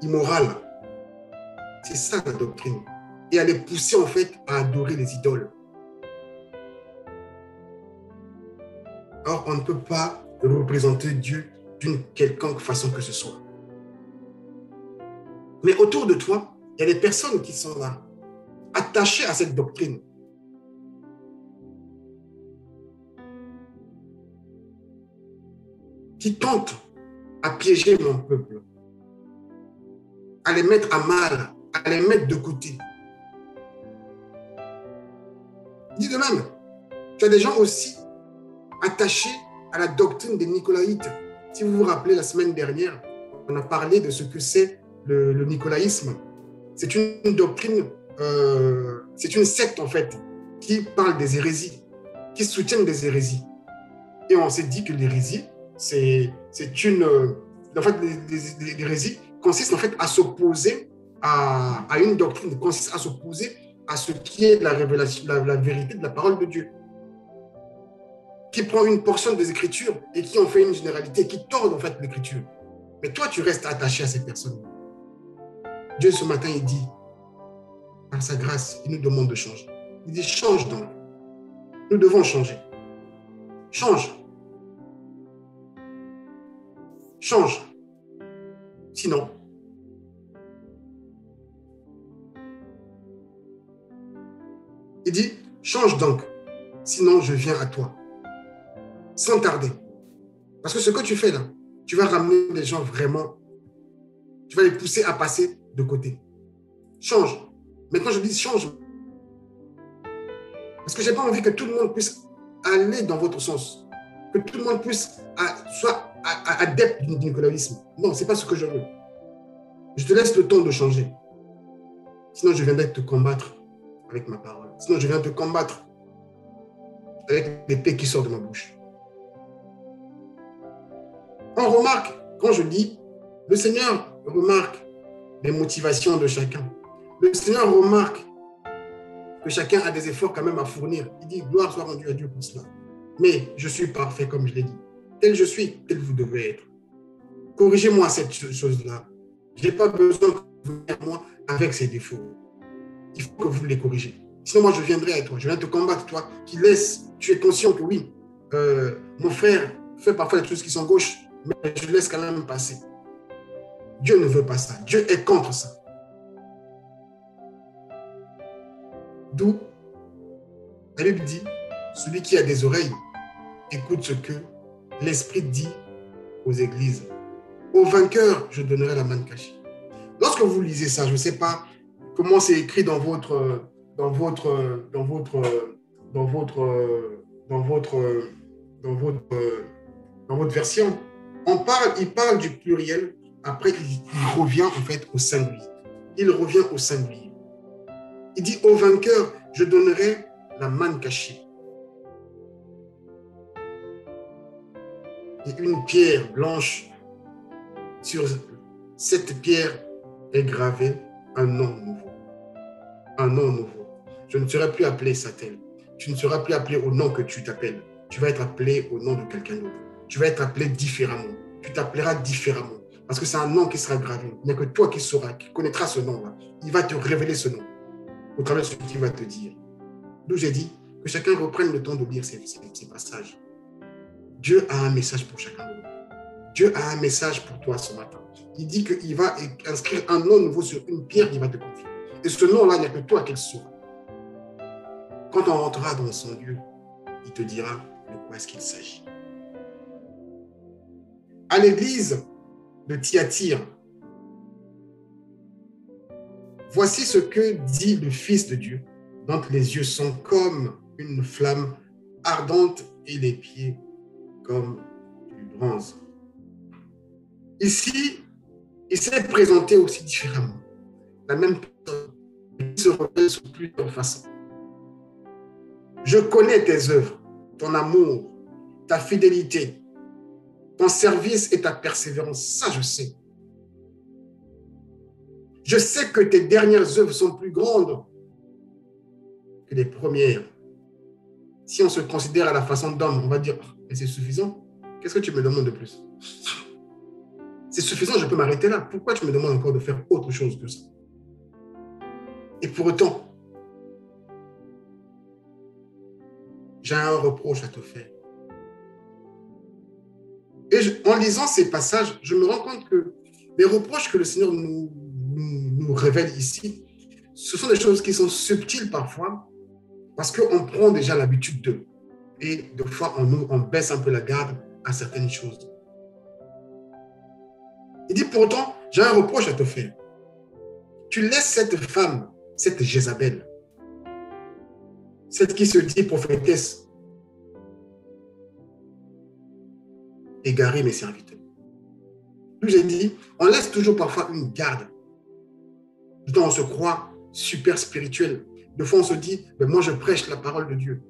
immorales. C'est ça la doctrine. Et à les pousser en fait à adorer les idoles. Or, on ne peut pas représenter Dieu d'une quelconque façon que ce soit. Mais autour de toi, il y a des personnes qui sont là, attachées à cette doctrine. Qui tentent à piéger mon peuple, à les mettre à mal, à les mettre de côté. Dis de même, tu as des gens aussi attachés à la doctrine des Nicolaïtes. Si vous vous rappelez, la semaine dernière, on a parlé de ce que c'est le nicolaïsme. C'est une doctrine, c'est une secte en fait, qui parle des hérésies, qui soutiennent des hérésies. Et on s'est dit que l'hérésie, c'est une... En fait, l'hérésie consiste en fait à s'opposer à une doctrine, consiste à s'opposer à ce qui est la révélation, la vérité de la parole de Dieu. Qui prend une portion des Écritures et qui en fait une généralité, qui tord en fait l'Écriture. Mais toi, tu restes attaché à ces personnes. Dieu, ce matin, il dit, par sa grâce, il nous demande de changer. Il dit, change donc. Nous devons changer. Change. Change. Sinon, il dit, change donc. Sinon, je viens à toi. Sans tarder. Parce que ce que tu fais là, tu vas ramener les gens vraiment, tu vas les pousser à passer de côté. Change. Maintenant, je dis change. Parce que je n'ai pas envie que tout le monde puisse aller dans votre sens. Que tout le monde puisse soit adepte du nicolaïsme. Non, ce n'est pas ce que je veux. Je te laisse le temps de changer. Sinon, je viendrai te combattre avec ma parole. Sinon, je viens te combattre avec l'épée qui sort de ma bouche. On remarque, quand je dis, le Seigneur remarque les motivations de chacun. Le Seigneur remarque que chacun a des efforts quand même à fournir. Il dit, gloire soit rendue à Dieu pour cela. Mais je suis parfait, comme je l'ai dit. Tel je suis, tel vous devez être. Corrigez-moi cette chose-là. Je n'ai pas besoin que vous veniez à moi avec ces défauts. Il faut que vous les corrigez. Sinon, moi, je viendrai à toi. Je viens te combattre, toi, qui laisse, tu es conscient que oui, mon frère fait parfois des choses qui sont gauches, mais je laisse quand même passer. Dieu ne veut pas ça. Dieu est contre ça. D'où la Bible dit, celui qui a des oreilles, écoute ce que l'Esprit dit aux églises. Au vainqueur, je donnerai la manne cachée. Lorsque vous lisez ça, je ne sais pas comment c'est écrit dans votre version. Il parle du pluriel, après il revient en fait au singulier. Il revient au singulier. Il dit au vainqueur, je donnerai la manne cachée. Et une pierre blanche, sur cette pierre est gravé un nom nouveau. Un nom nouveau. Je ne serai plus appelé Satel. Tu ne seras plus appelé au nom que tu t'appelles. Tu vas être appelé au nom de quelqu'un d'autre. Tu vas être appelé différemment. Tu t'appelleras différemment. Parce que c'est un nom qui sera gravé. Il n'y a que toi qui sauras, qui connaîtras ce nom-là. Il va te révéler ce nom au travers de ce qu'il va te dire. D'où j'ai dit que chacun reprenne le temps de lire ces passages. Dieu a un message pour chacun de nous. Dieu a un message pour toi ce matin. Il dit qu'il va inscrire un nom nouveau sur une pierre qu'il va te confier. Et ce nom-là, il n'y a que toi qui le sauras. Quand on rentrera dans son lieu, il te dira de quoi est-ce qu'il s'agit. À l'église de Thyatire, voici ce que dit le Fils de Dieu, dont les yeux sont comme une flamme ardente et les pieds comme du bronze. Ici, il s'est présenté aussi différemment. La même personne, il se révèle sous plusieurs façons. Je connais tes œuvres, ton amour, ta fidélité, ton service et ta persévérance. Ça, je sais. Je sais que tes dernières œuvres sont plus grandes que les premières. Si on se considère à la façon d'homme, on va dire, mais c'est suffisant. Qu'est-ce que tu me demandes de plus? C'est suffisant, je peux m'arrêter là. Pourquoi tu me demandes encore de faire autre chose que ça? Et pour autant, j'ai un reproche à te faire. Et en lisant ces passages, je me rends compte que les reproches que le Seigneur nous révèle ici, ce sont des choses qui sont subtiles parfois, parce qu'on prend déjà l'habitude d'eux. Et des fois, on baisse un peu la garde à certaines choses. Il dit pourtant, j'ai un reproche à te faire. Tu laisses cette femme, cette Jézabel, cette qui se dit prophétesse, égarer mes serviteurs. J'ai dit, on laisse toujours parfois une garde. On se croit super spirituel. Des fois, on se dit, mais moi, je prêche la parole de Dieu.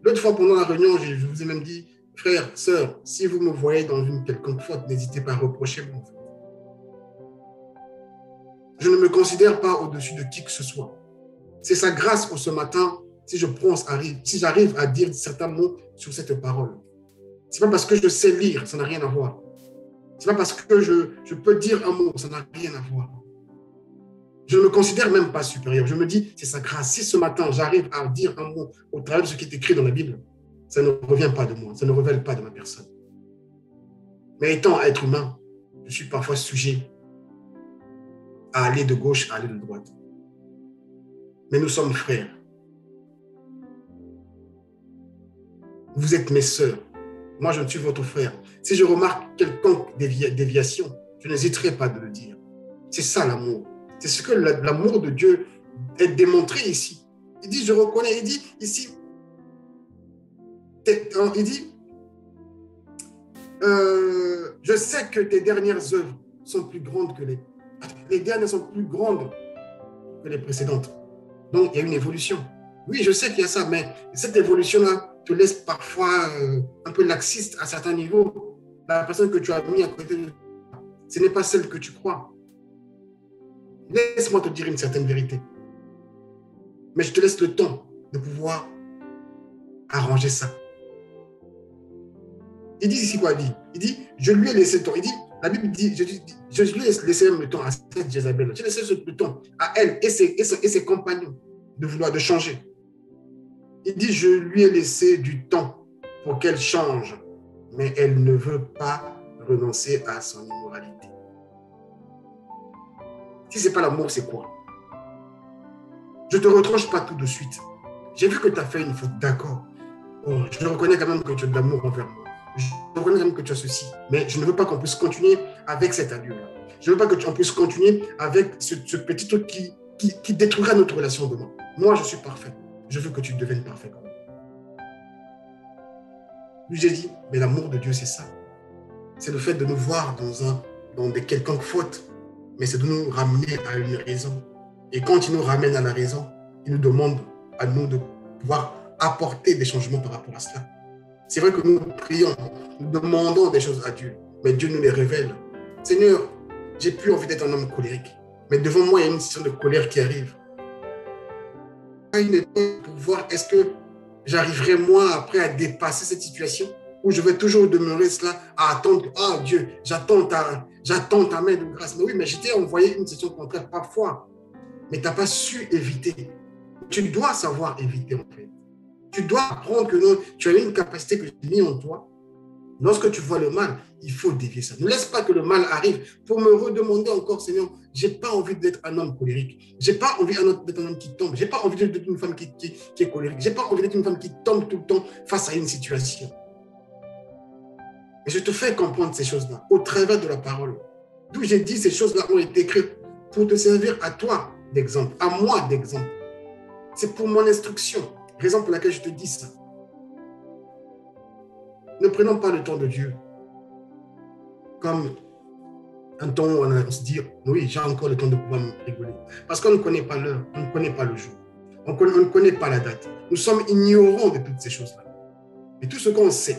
L'autre fois, pendant la réunion, je vous ai même dit, frères, sœurs, si vous me voyez dans une quelconque faute, n'hésitez pas à reprocher mon faute. Je ne me considère pas au-dessus de qui que ce soit. C'est sa grâce pour ce matin, si j'arrive à dire certains mots sur cette parole. Ce n'est pas parce que je sais lire, ça n'a rien à voir. Ce n'est pas parce que je peux dire un mot, ça n'a rien à voir. Je ne me considère même pas supérieur. Je me dis, c'est sa grâce. Si ce matin, j'arrive à dire un mot au travers de ce qui est écrit dans la Bible, ça ne revient pas de moi, ça ne révèle pas de ma personne. Mais étant être humain, je suis parfois sujet à aller de gauche, à aller de droite. Mais nous sommes frères. Vous êtes mes sœurs. Moi, je suis votre frère. Si je remarque quelconque déviation, je n'hésiterai pas de le dire. C'est ça l'amour. C'est ce que l'amour de Dieu est démontré ici. Il dit, je reconnais. Il dit ici, il dit, je sais que tes dernières œuvres sont plus grandes que les dernières sont plus grandes que les précédentes. Donc, il y a une évolution. Oui, je sais qu'il y a ça, mais cette évolution-là te laisse parfois un peu laxiste à certains niveaux. La personne que tu as mis à côté de toi, ce n'est pas celle que tu crois. Laisse-moi te dire une certaine vérité. Mais je te laisse le temps de pouvoir arranger ça. Il dit ici quoi? Il dit, je lui ai laissé le temps. Il dit, la Bible dit, je lui ai laissé le temps à cette Jézabel. J'ai laissé le temps à elle et ses compagnons de vouloir de changer. Il dit, je lui ai laissé du temps pour qu'elle change, mais elle ne veut pas renoncer à son immoralité. Si ce n'est pas l'amour, c'est quoi? Je ne te retranche pas tout de suite. J'ai vu que tu as fait une faute, d'accord. Oh, je reconnais quand même que tu as de l'amour envers moi. Je reconnais quand même que tu as ceci. Mais je ne veux pas qu'on puisse continuer avec cette allure-là. Je ne veux pas qu'on puisse continuer avec ce petit truc qui détruira notre relation demain. Moi, je suis parfait. Je veux que tu deviennes parfait quand même. Lui, j'ai dit, mais l'amour de Dieu, c'est ça. C'est le fait de nous voir dans des quelconques fautes, mais c'est de nous ramener à une raison. Et quand il nous ramène à la raison, il nous demande à nous de pouvoir apporter des changements par rapport à cela. C'est vrai que nous prions, nous demandons des choses à Dieu, mais Dieu nous les révèle. Seigneur, j'ai plus envie d'être un homme colérique, mais devant moi, il y a une situation de colère qui arrive. Une étape pour voir est-ce que j'arriverai moi après à dépasser cette situation ou je vais toujours demeurer cela à attendre, ah Dieu, j'attends ta main de grâce. Mais oui, mais je t'ai envoyé une situation contraire parfois, mais tu n'as pas su éviter. Tu dois savoir éviter en fait. Tu dois apprendre que non, tu as une capacité que j'ai mis en toi. Lorsque tu vois le mal, il faut dévier ça. Ne laisse pas que le mal arrive pour me redemander encore, Seigneur, je n'ai pas envie d'être un homme colérique. Je n'ai pas envie d'être un homme qui tombe. Je n'ai pas envie d'être une femme qui est colérique. Je n'ai pas envie d'être une femme qui tombe tout le temps face à une situation. Et je te fais comprendre ces choses-là au travers de la parole. D'où j'ai dit ces choses-là ont été écrites pour te servir à toi d'exemple, à moi d'exemple. C'est pour mon instruction. Raison pour laquelle je te dis ça. Ne prenons pas le temps de Dieu comme un temps où on se dit, oui, j'ai encore le temps de pouvoir me rigoler. Parce qu'on ne connaît pas l'heure, on ne connaît pas le jour, on ne connaît pas la date. Nous sommes ignorants de toutes ces choses-là. Et tout ce qu'on sait,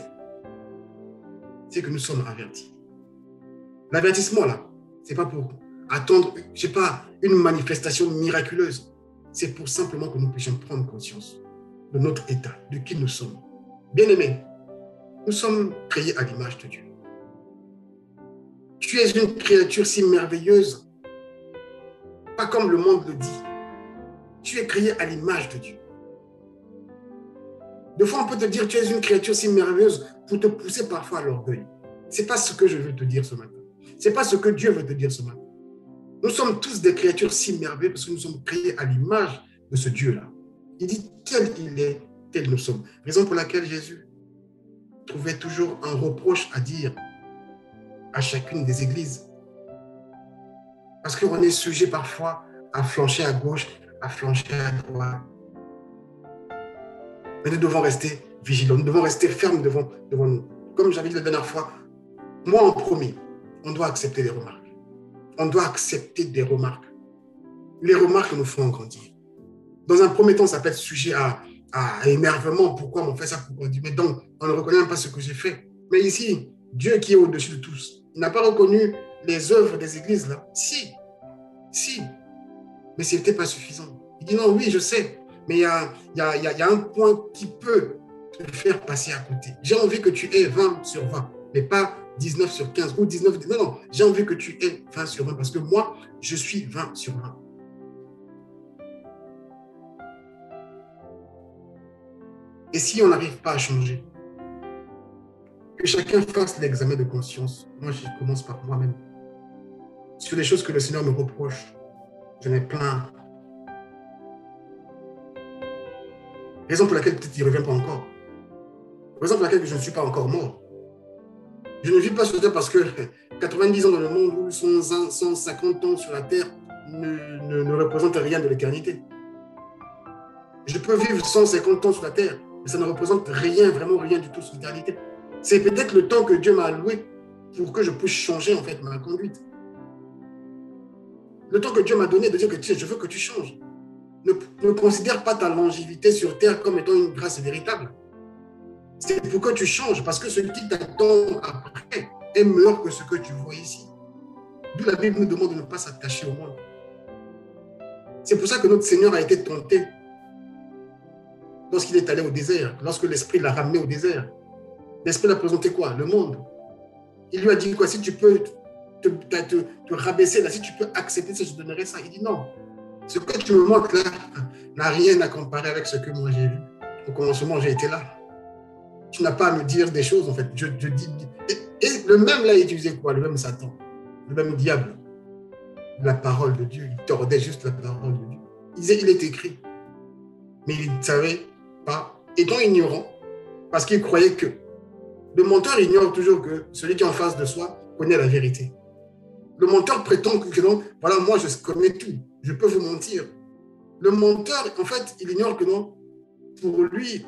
c'est que nous sommes avertis. L'avertissement, là, ce n'est pas pour attendre, je ne sais pas, une manifestation miraculeuse. C'est pour simplement que nous puissions prendre conscience de notre état, de qui nous sommes. Bien-aimés, nous sommes créés à l'image de Dieu. Tu es une créature si merveilleuse, pas comme le monde le dit. Tu es créé à l'image de Dieu. Des fois, on peut te dire tu es une créature si merveilleuse pour te pousser parfois à l'orgueil. Ce n'est pas ce que je veux te dire ce matin. Ce n'est pas ce que Dieu veut te dire ce matin. Nous sommes tous des créatures si merveilleuses parce que nous sommes créés à l'image de ce Dieu-là. Il dit tel il est, tel nous sommes. Raison pour laquelle Jésus trouvait toujours un reproche à dire à chacune des églises. Parce qu'on est sujet parfois à flancher à gauche, à flancher à droite. Mais nous devons rester vigilants, nous devons rester fermes devant nous. Comme j'avais dit la dernière fois, moi en premier, on doit accepter les remarques. On doit accepter des remarques. Les remarques nous font grandir. Dans un premier temps, ça peut être sujet à énervement. Pourquoi on fait ça? Pourquoi on dit, mais donc, on ne reconnaît même pas ce que j'ai fait. Mais ici, Dieu qui est au-dessus de tous, il n'a pas reconnu les œuvres des églises là. Si, mais ce n'était pas suffisant. Il dit non, oui, je sais, mais il y a un point qui peut te faire passer à côté. J'ai envie que tu aies 20 sur 20, mais pas 19 sur 15 ou 19. Non, j'ai envie que tu aies 20 sur 20 parce que moi, je suis 20 sur 20. Et si on n'arrive pas à changer, que chacun fasse l'examen de conscience. Moi, je commence par moi-même. Sur les choses que le Seigneur me reproche, j'en ai plein. Raison pour laquelle peut-être il ne revient pas encore. Raison pour laquelle je ne suis pas encore mort. Je ne vis pas sur terre parce que 90 ans dans le monde ou 150 ans sur la terre ne représentent rien de l'éternité. Je peux vivre 150 ans sur la terre, mais ça ne représente rien, vraiment rien du tout sur l'éternité. C'est peut-être le temps que Dieu m'a alloué pour que je puisse changer en fait ma conduite. Le temps que Dieu m'a donné de dire que je veux que tu changes. Ne considère pas ta longévité sur terre comme étant une grâce véritable. C'est pour que tu changes, parce que ce qui t'attend après est meilleur que ce que tu vois ici. D'où la Bible nous demande de ne pas s'attacher au monde. C'est pour ça que notre Seigneur a été tenté lorsqu'il est allé au désert, lorsque l'Esprit l'a ramené au désert. L'Esprit l'a présenté quoi? Le monde. Il lui a dit quoi? Si tu peux te rabaisser là, si tu peux accepter ça, je te donnerai ça. Il dit non. Ce que tu me montres là n'a rien à comparer avec ce que moi j'ai vu. Au commencement, j'ai été là. tu n'as pas à me dire des choses, en fait. Je dis... Et le même là, il utilisait quoi? Le même Satan, le même diable. La parole de Dieu, il tordait juste la parole de Dieu. Il disait, il est écrit. Mais il ne savait pas, étant ignorant, parce qu'il croyait que. Le menteur ignore toujours que celui qui est en face de soi connaît la vérité. Le menteur prétend que non, voilà, moi je connais tout, je peux vous mentir. Le menteur, en fait, il ignore que non, pour lui,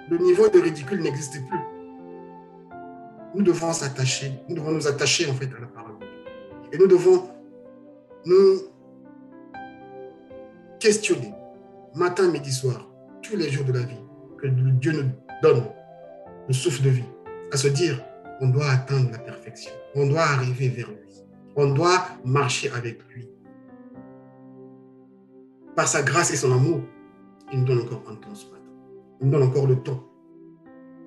le niveau de ridicule n'existe plus. Nous devons nous attacher en fait à la parole de Dieu. Et nous devons nous questionner, matin, midi, soir, tous les jours de la vie, que Dieu nous donne le souffle de vie, à se dire, on doit atteindre la perfection, on doit arriver vers lui, on doit marcher avec lui. Par sa grâce et son amour, il nous donne encore un temps ce matin. Il nous donne encore le temps.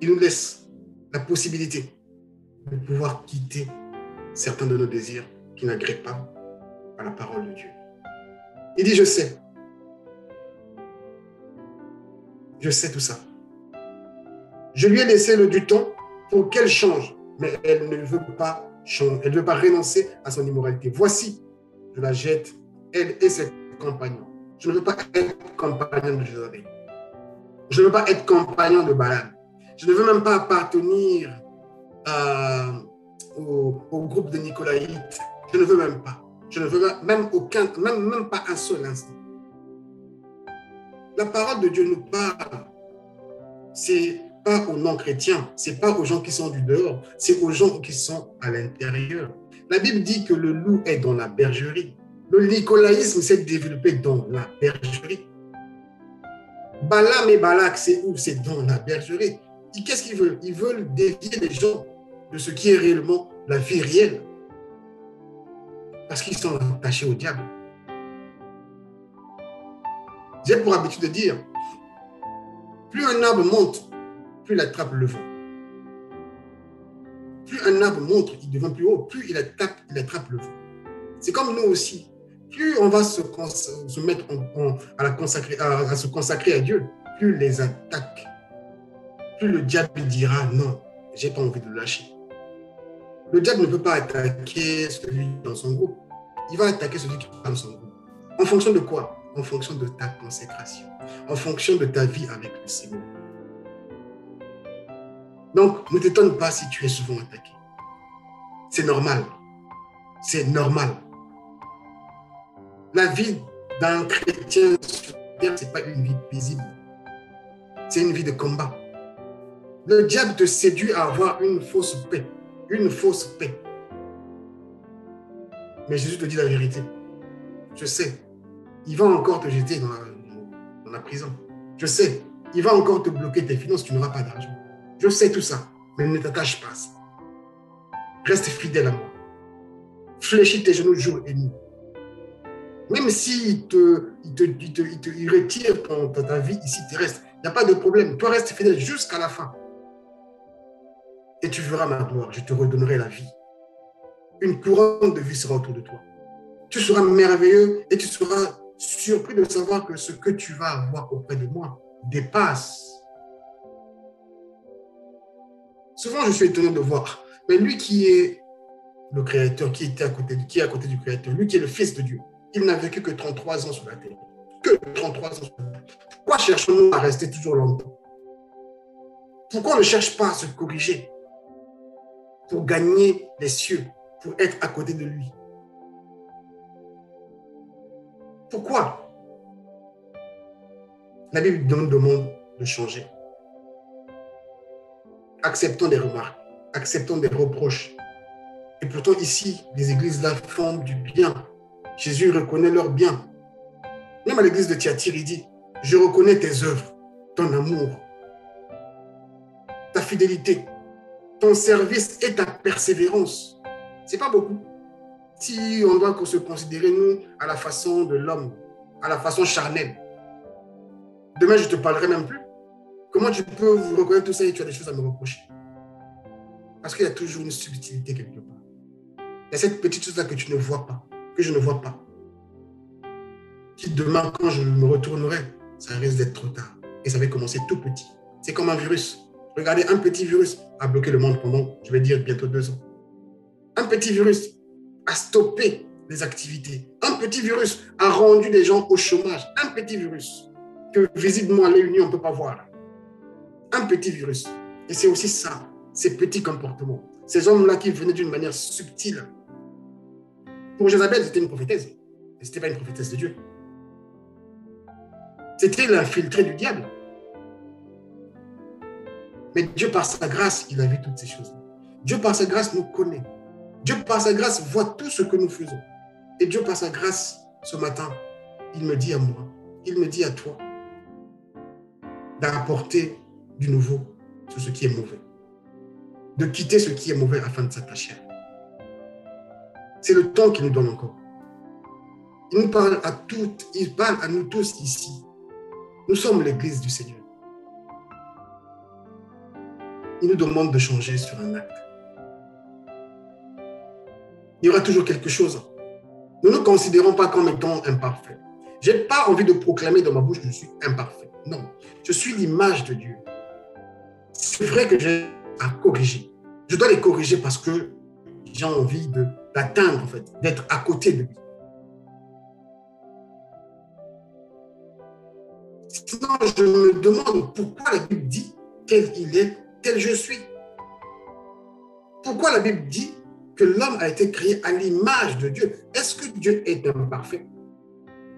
Il nous laisse la possibilité de pouvoir quitter certains de nos désirs qui n'agréent pas à la parole de Dieu. Il dit, je sais tout ça. Je lui ai laissé du temps pour qu'elle change, mais elle ne veut pas changer, elle ne veut pas renoncer à son immoralité. Voici, je la jette, elle et ses compagnons. Je ne veux pas être compagnon de Jézabel. Je ne veux pas être compagnon de Balaam. Je ne veux même pas appartenir au groupe de Nicolaïtes. Je ne veux même pas. Je ne veux même pas un seul instant. La parole de Dieu nous parle. C'est pas aux non-chrétiens, c'est pas aux gens qui sont du dehors, c'est aux gens qui sont à l'intérieur. La Bible dit que le loup est dans la bergerie. Le nicolaïsme s'est développé dans la bergerie. Balaam et Balak, c'est où? C'est dans la bergerie. Qu'est-ce qu'ils veulent? Ils veulent dévier les gens de ce qui est réellement la vie réelle. Parce qu'ils sont attachés au diable. J'ai pour habitude de dire, plus un arbre monte, plus il attrape le vent. Plus un arbre monte, il devient plus haut, plus il attrape le vent. C'est comme nous aussi. Plus on va se mettre à se consacrer à Dieu, plus les attaques, plus le diable dira non, j'ai pas envie de le lâcher. Le diable ne peut pas attaquer celui dans son groupe. Il va attaquer celui qui est dans son groupe. En fonction de quoi? En fonction de ta consécration, en fonction de ta vie avec le Seigneur. Donc, ne t'étonne pas si tu es souvent attaqué. C'est normal. C'est normal. La vie d'un chrétien sur terre, ce n'est pas une vie paisible. C'est une vie de combat. Le diable te séduit à avoir une fausse paix. Une fausse paix. Mais Jésus te dit la vérité. Je sais. Il va encore te jeter dans la prison. Je sais. Il va encore te bloquer tes finances, tu n'auras pas d'argent. Je sais tout ça. Mais ne t'attache pas à ça. Reste fidèle à moi. Fléchis tes genoux jour et nuit. Même s'il il retire ta vie ici terrestre, il n'y a pas de problème. Toi, reste fidèle jusqu'à la fin. Et tu verras ma gloire. Je te redonnerai la vie. Une couronne de vie sera autour de toi. Tu seras merveilleux et tu seras surpris de savoir que ce que tu vas avoir auprès de moi dépasse. Souvent, je suis étonné de voir, mais lui qui est le Créateur, qui est à côté du Créateur, lui qui est le Fils de Dieu, il n'a vécu que 33 ans sur la terre. Que 33 ans sur la terre. Pourquoi cherchons-nous à rester toujours longtemps? Pourquoi on ne cherche pas à se corriger pour gagner les cieux, pour être à côté de lui? Pourquoi? La Bible nous demande de changer. Acceptons des remarques, acceptons des reproches. Et pourtant ici, les églises là font du bien. Jésus reconnaît leur bien. Même à l'église de Thyatire, il dit, je reconnais tes œuvres, ton amour, ta fidélité, ton service et ta persévérance. C'est pas beaucoup. Si on doit se considérer, nous, à la façon de l'homme, à la façon charnelle. Demain, je ne te parlerai même plus. Comment tu peux vous reconnaître tout ça et tu as des choses à me reprocher? Parce qu'il y a toujours une subtilité quelque part. Il y a cette petite chose-là que tu ne vois pas, que je ne vois pas. Qui demain, quand je me retournerai, ça risque d'être trop tard. Et ça va commencer tout petit. C'est comme un virus. Regardez, un petit virus a bloqué le monde pendant, je vais dire, bientôt 2 ans. Un petit virus a stoppé les activités. Un petit virus a rendu les gens au chômage. Un petit virus que visiblement à l'œil nu, on ne peut pas voir. Un petit virus. Et c'est aussi ça, ces petits comportements. Ces hommes-là qui venaient d'une manière subtile. Pour Jézabel, c'était une prophétesse. Mais ce n'était pas une prophétesse de Dieu. C'était l'infiltré du diable. Mais Dieu, par sa grâce, il a vu toutes ces choses. Dieu, par sa grâce, nous connaît. Dieu, par sa grâce, voit tout ce que nous faisons. Et Dieu, par sa grâce, ce matin, il me dit à moi, il me dit à toi, d'apporter du nouveau sur ce qui est mauvais. De quitter ce qui est mauvais afin de s'attacher à lui. C'est le temps qu'il nous donne encore. Il nous parle à toutes, il parle à nous tous ici. Nous sommes l'Église du Seigneur. Il nous demande de changer sur un acte. Il y aura toujours quelque chose. Nous ne nous considérons pas comme étant imparfaits. Je n'ai pas envie de proclamer dans ma bouche que je suis imparfait. Non, je suis l'image de Dieu. C'est vrai que j'ai à corriger. Je dois les corriger parce que j'ai envie d'atteindre, en fait, d'être à côté de lui. Sinon, je me demande pourquoi la Bible dit tel il est, tel je suis. Pourquoi la Bible dit que l'homme a été créé à l'image de Dieu? Est-ce que Dieu est imparfait?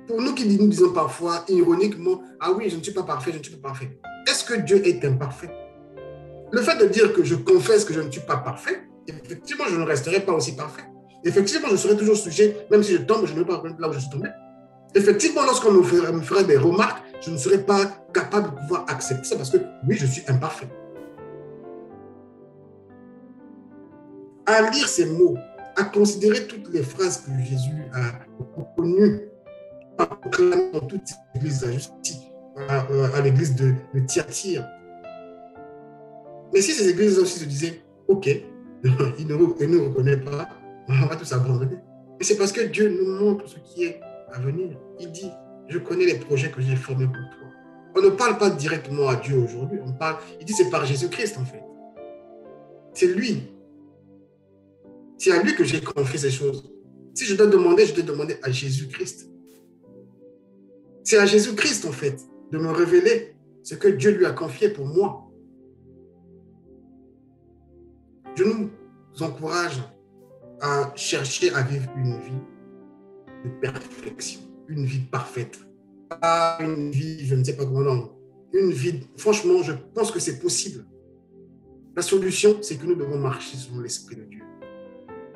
Pour nous qui nous disons parfois, ironiquement, ah oui, je ne suis pas parfait, je ne suis pas parfait. Est-ce que Dieu est imparfait? Le fait de dire que je confesse que je ne suis pas parfait, effectivement, je ne resterai pas aussi parfait. Effectivement, je serai toujours sujet, même si je tombe, je ne vais pas revenir là où je suis tombé. Effectivement, lorsqu'on me ferait des remarques, je ne serai pas capable de pouvoir accepter ça parce que oui, je suis imparfait. À lire ces mots, à considérer toutes les phrases que Jésus a connues, à proclamer dans toutes ces églises, à l'église de Thyatire. Mais si ces églises aussi se disaient, ok, il ne nous reconnaît pas, on va tous abandonner. Et c'est parce que Dieu nous montre ce qui est à venir. Il dit, je connais les projets que j'ai formés pour toi. On ne parle pas directement à Dieu aujourd'hui, il dit c'est par Jésus-Christ en fait. C'est lui. C'est à lui que j'ai confié ces choses. Si je dois demander, je dois demander à Jésus-Christ. C'est à Jésus-Christ en fait de me révéler ce que Dieu lui a confié pour moi. Je nous encourage à chercher à vivre une vie de perfection, une vie parfaite. Pas une vie, je ne sais pas comment, non. Une vie, franchement, je pense que c'est possible. La solution, c'est que nous devons marcher selon l'Esprit de Dieu.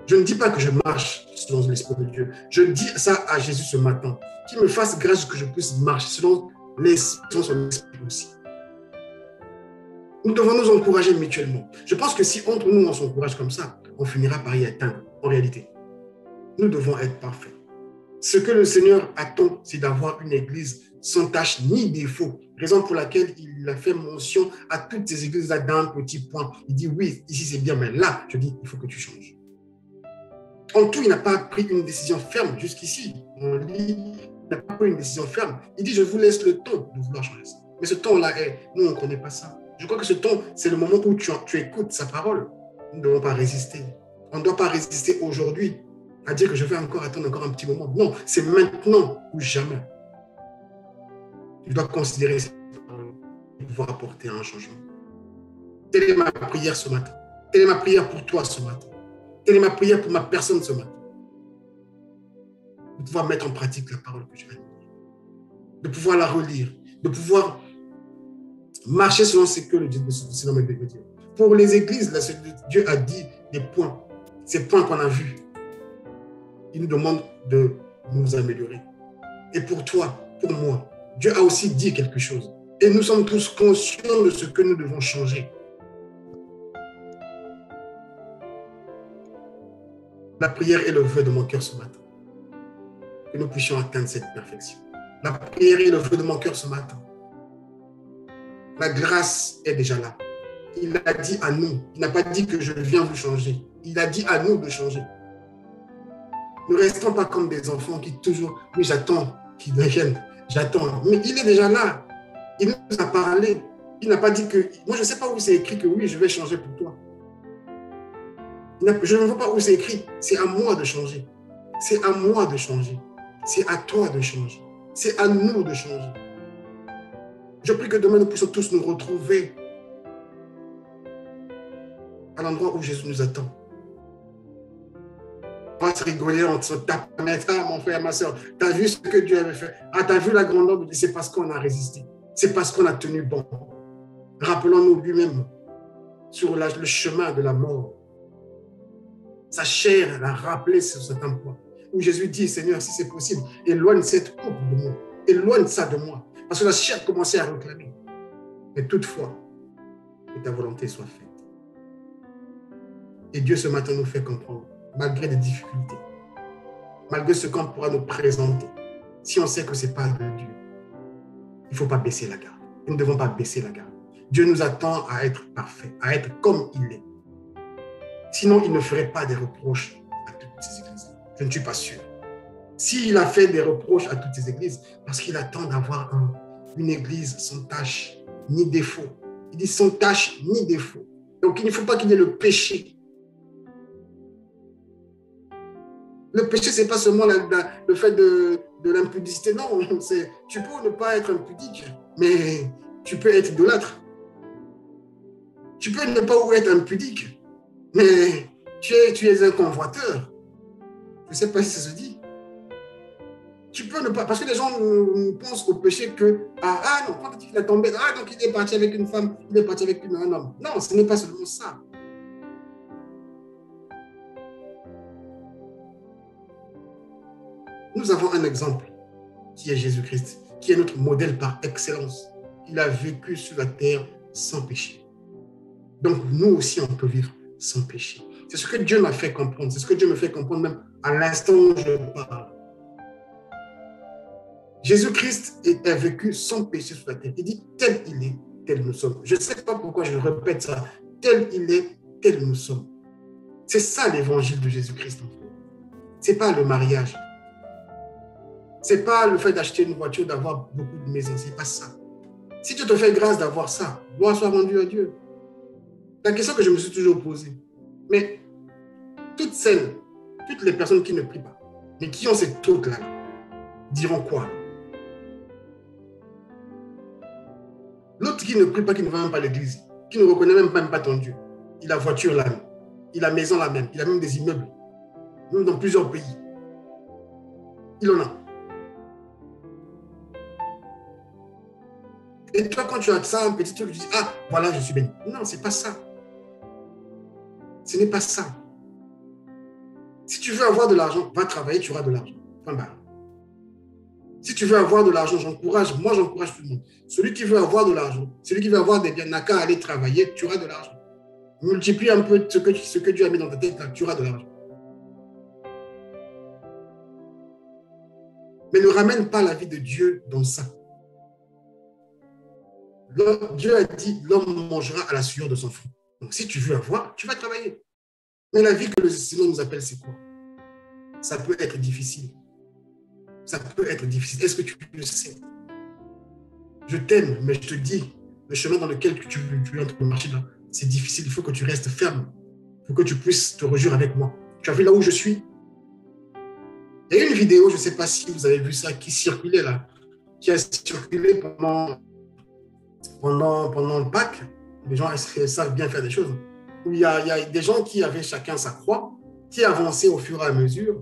Je ne dis pas que je marche selon l'Esprit de Dieu. Je dis ça à Jésus ce matin. Qu'il me fasse grâce que je puisse marcher selon son Esprit aussi. Nous devons nous encourager mutuellement. Je pense que si entre nous, on s'encourage comme ça, on finira par y atteindre, en réalité. Nous devons être parfaits. Ce que le Seigneur attend, c'est d'avoir une église sans tache ni défaut. Raison pour laquelle il a fait mention à toutes ces églises-là d'un petit point. Il dit, oui, ici c'est bien, mais là, je dis, il faut que tu changes. En tout, il n'a pas pris une décision ferme jusqu'ici. On lit, il n'a pas pris une décision ferme. Il dit, je vous laisse le temps de vouloir changer ça. Mais ce temps-là, nous, on ne connaît pas ça. Je crois que ce temps, c'est le moment où tu écoutes sa parole. Nous ne devons pas résister. On ne doit pas résister aujourd'hui à dire que je vais attendre encore un petit moment. Non, c'est maintenant ou jamais. Tu dois considérer cette parole pour pouvoir apporter un changement. Telle est ma prière ce matin. Telle est ma prière pour toi ce matin. Telle est ma prière pour ma personne ce matin. De pouvoir mettre en pratique la parole que je viens de dire. De pouvoir la relire. De pouvoir marcher selon ce que le Seigneur me dit. Pour les églises, là, Dieu a dit des points. Ces points qu'on a vus. Il nous demande de nous améliorer. Et pour toi, pour moi, Dieu a aussi dit quelque chose. Et nous sommes tous conscients de ce que nous devons changer. La prière est le vœu de mon cœur ce matin. Que nous puissions atteindre cette perfection. La prière est le vœu de mon cœur ce matin. La grâce est déjà là. Il a dit à nous. Il n'a pas dit que je viens vous changer. Il a dit à nous de changer. Ne restons pas comme des enfants qui toujours, oui, j'attends qu'ils viennent, j'attends. Mais il est déjà là. Il nous a parlé. Il n'a pas dit que... Moi, je ne sais pas où c'est écrit que oui, je vais changer pour toi. Je ne vois pas où c'est écrit. C'est à moi de changer. C'est à moi de changer. C'est à toi de changer. C'est à nous de changer. Je prie que demain, nous puissions tous nous retrouver à l'endroit où Jésus nous attend. On va se rigoler, on se tape, ah, mon frère, ma soeur, tu as vu ce que Dieu avait fait? Ah, tu as vu la grandeur de Dieu? C'est parce qu'on a résisté. C'est parce qu'on a tenu bon. Rappelons-nous lui-même sur le chemin de la mort. Sa chair l'a rappelé sur cet emploi. Où Jésus dit, Seigneur, si c'est possible, éloigne cette coupe de moi. Éloigne ça de moi. Parce que la chair commençait à réclamer. Mais toutefois, que ta volonté soit faite. Et Dieu ce matin nous fait comprendre, malgré les difficultés, malgré ce qu'on pourra nous présenter, si on sait que ce n'est pas de Dieu, il ne faut pas baisser la garde. Nous ne devons pas baisser la garde. Dieu nous attend à être parfait, à être comme il est. Sinon, il ne ferait pas des reproches à toutes ces églises. Je ne suis pas sûr. S'il a fait des reproches à toutes ces églises, parce qu'il attend d'avoir une église sans tache ni défaut. Il dit sans tache ni défaut. Donc, il ne faut pas qu'il y ait le péché. Le péché, ce n'est pas seulement le fait de l'impudicité. Non, tu peux ne pas être impudique, mais tu peux être idolâtre. Tu peux ne pas être impudique, mais tu es un convoiteur. Je ne sais pas si ça se dit. Tu peux ne pas, parce que les gens pensent au péché que, non, quand il est tombé, donc il est parti avec une femme, il est parti avec un homme. Non, ce n'est pas seulement ça. Nous avons un exemple qui est Jésus-Christ, qui est notre modèle par excellence. Il a vécu sur la terre sans péché. Donc, nous aussi, on peut vivre sans péché. C'est ce que Dieu m'a fait comprendre. C'est ce que Dieu me fait comprendre même à l'instant où je parle. Jésus-Christ a vécu sans péché sur la terre. Il dit, tel il est, tel nous sommes. Je ne sais pas pourquoi je répète ça. Tel il est, tel nous sommes. C'est ça l'évangile de Jésus-Christ. Ce n'est pas le mariage. Ce n'est pas le fait d'acheter une voiture, d'avoir beaucoup de maisons. Ce n'est pas ça. Si Dieu te fait grâce d'avoir ça, gloire soit rendue à Dieu. La question que je me suis toujours posée, mais toutes les personnes qui ne prient pas, mais qui ont cette tôle-là, diront quoi? L'autre qui ne prie pas, qui ne va même pas à l'église, qui ne reconnaît même pas ton Dieu, il a voiture là même, il a maison là même, il a même des immeubles, même dans plusieurs pays. Il en a. Et toi, quand tu as ça, un petit truc, tu dis, ah, voilà, je suis béni. Non, ce n'est pas ça. Ce n'est pas ça. Si tu veux avoir de l'argent, va travailler, tu auras de l'argent. Point barre. Si tu veux avoir de l'argent, j'encourage tout le monde. Celui qui veut avoir de l'argent, celui qui veut avoir des biens, n'a qu'à aller travailler, tu auras de l'argent. Multiplie un peu ce que Dieu a mis dans ta tête, là, tu auras de l'argent. Mais ne ramène pas la vie de Dieu dans ça. Dieu a dit, l'homme mangera à la sueur de son front. Donc si tu veux avoir, tu vas travailler. Mais la vie que le Seigneur nous appelle, c'est quoi? Ça peut être difficile. Ça peut être difficile. Est-ce que tu le sais? Je t'aime, mais je te dis, le chemin dans lequel tu es en train de marcher là, c'est difficile. Il faut que tu restes ferme. Il faut que tu puisses te rejoindre avec moi. Tu as vu là où je suis? Il y a une vidéo, je ne sais pas si vous avez vu ça, qui circulait là, qui a circulé pendant le Pâques. Les gens savent bien faire des choses. Où il y a des gens qui avaient chacun sa croix, qui avançaient au fur et à mesure.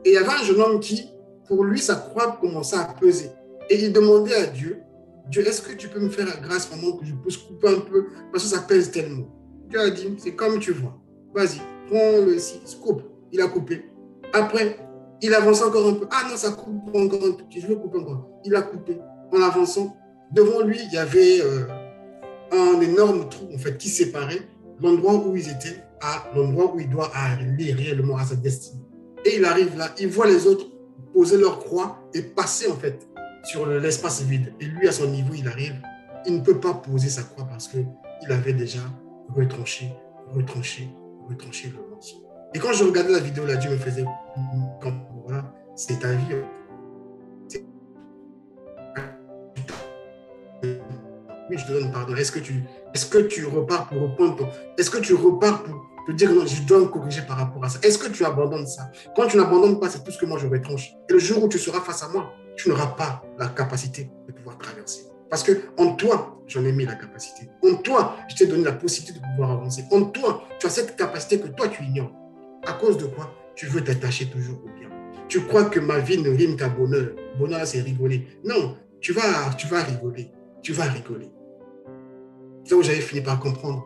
Et il y avait un jeune homme qui, pour lui, sa croix commençait à peser. Et il demandait à Dieu, Dieu, est-ce que tu peux me faire la grâce pendant que je puisse couper un peu, parce que ça pèse tellement. Dieu a dit, c'est comme tu vois. Vas-y, prends le coupe. Il a coupé. Après, il avance encore un peu. Ah non, ça coupe encore un tout petit. Je veux couper encore. Il a coupé. En avançant, devant lui, il y avait un énorme trou en fait, qui séparait l'endroit où ils étaient à l'endroit où il doit aller réellement à sa destinée. Et il arrive là, il voit les autres poser leur croix et passer en fait sur l'espace vide. Et lui, à son niveau, il arrive, il ne peut pas poser sa croix parce qu'il avait déjà retranché le morceau. Et quand je regardais la vidéo, là, Dieu me faisait comme voilà, c'est ta vie. Oui, je te donne pardon. Est-ce que tu repars pour reprendre est-ce que tu repars pour te dire non, je dois me corriger par rapport à ça? Est-ce que tu abandonnes ça? Quand tu n'abandonnes pas, c'est tout ce que moi je retranche. Et le jour où tu seras face à moi, tu n'auras pas la capacité de pouvoir traverser. Parce que en toi, j'en ai mis la capacité. En toi, je t'ai donné la possibilité de pouvoir avancer. En toi, tu as cette capacité que toi, tu ignores. À cause de quoi? Tu veux t'attacher toujours au bien. Tu crois que ma vie ne rime qu'à bonheur. Bonheur, c'est rigoler. Non, tu vas rigoler. Tu vas rigoler. C'est là où j'avais fini par comprendre.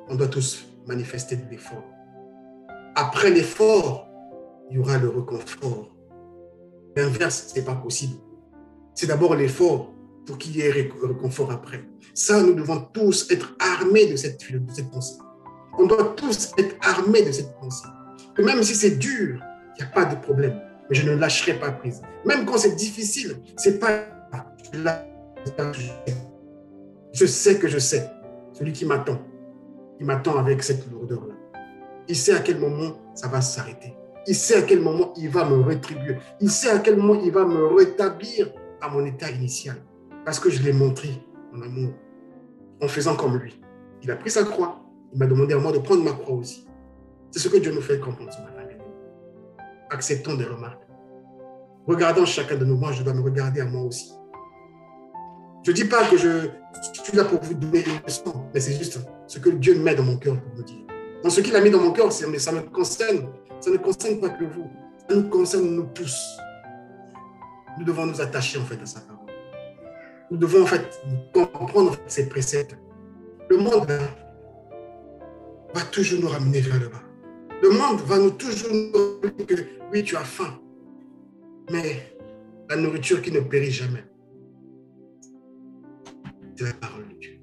On doit tous manifester de l'effort. Après l'effort, il y aura le réconfort. L'inverse, ce n'est pas possible. C'est d'abord l'effort pour qu'il y ait réconfort après. Ça, nous devons tous être armés de cette pensée. On doit tous être armés de cette pensée. Que même si c'est dur, il n'y a pas de problème. Mais je ne lâcherai pas prise. Même quand c'est difficile, c'est pas... Je sais que je sais. Celui qui m'attend, il m'attend avec cette lourdeur-là. Il sait à quel moment ça va s'arrêter. Il sait à quel moment il va me rétribuer. Il sait à quel moment il va me rétablir à mon état initial. Parce que je l'ai montré, mon amour, en faisant comme lui. Il a pris sa croix. Il m'a demandé à moi de prendre ma croix aussi. C'est ce que Dieu nous fait comprendre ce matin. Acceptons des remarques. Regardons chacun de nous. Moi, je dois me regarder à moi aussi. Je ne dis pas que je suis là pour vous donner une leçon, mais c'est juste ce que Dieu met dans mon cœur pour me dire. Dans ce qu'il a mis dans mon cœur, ça me concerne. Ça ne concerne pas que vous. Ça nous concerne nous tous. Nous devons nous attacher en fait à sa parole. Nous devons en fait comprendre ses préceptes. Le monde là, va toujours nous ramener vers le bas. Le monde va toujours nous dire que oui, tu as faim. Mais la nourriture qui ne périt jamais, c'est la parole de Dieu.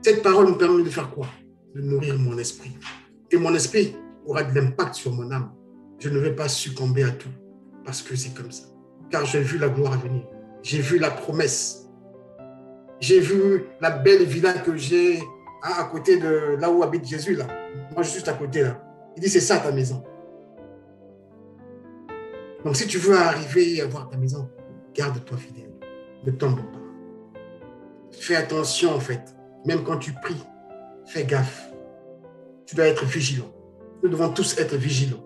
Cette parole nous permet de faire quoi? De nourrir mon esprit. Et mon esprit aura de l'impact sur mon âme. Je ne vais pas succomber à tout parce que c'est comme ça. Car j'ai vu la gloire venir. J'ai vu la promesse. J'ai vu la belle villa que j'ai à côté de là où habite Jésus. Là. Moi, je suis juste à côté. Là. Il dit, c'est ça ta maison. Donc, si tu veux arriver à voir ta maison, garde-toi fidèle. Ne tombe pas. Fais attention, en fait. Même quand tu pries, fais gaffe. Tu dois être vigilant. Nous devons tous être vigilants.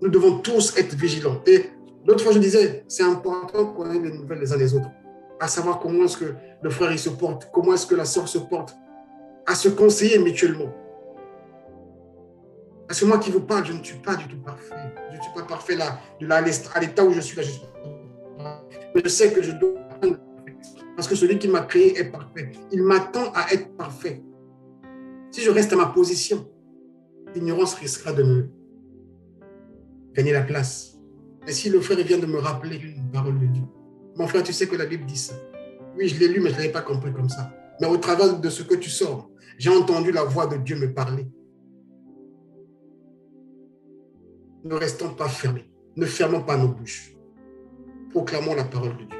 Nous devons tous être vigilants. Et l'autre fois, je disais, c'est important qu'on ait des nouvelles les uns des autres. À savoir comment est-ce que le frère il se porte, comment est-ce que la sœur se porte. À se conseiller mutuellement. Parce que moi qui vous parle, je ne suis pas du tout parfait. Je ne suis pas parfait là, à l'état où je suis là. Mais je sais que je dois être parfait. Parce que celui qui m'a créé est parfait. Il m'attend à être parfait. Si je reste à ma position, l'ignorance risquera de me gagner la place. Mais si le frère vient de me rappeler une parole de Dieu, mon frère, tu sais que la Bible dit ça. Oui, je l'ai lu, mais je ne l'avais pas compris comme ça. Mais au travers de ce que tu sors, j'ai entendu la voix de Dieu me parler. Ne restons pas fermés. Ne fermons pas nos bouches. Proclamons la parole de Dieu.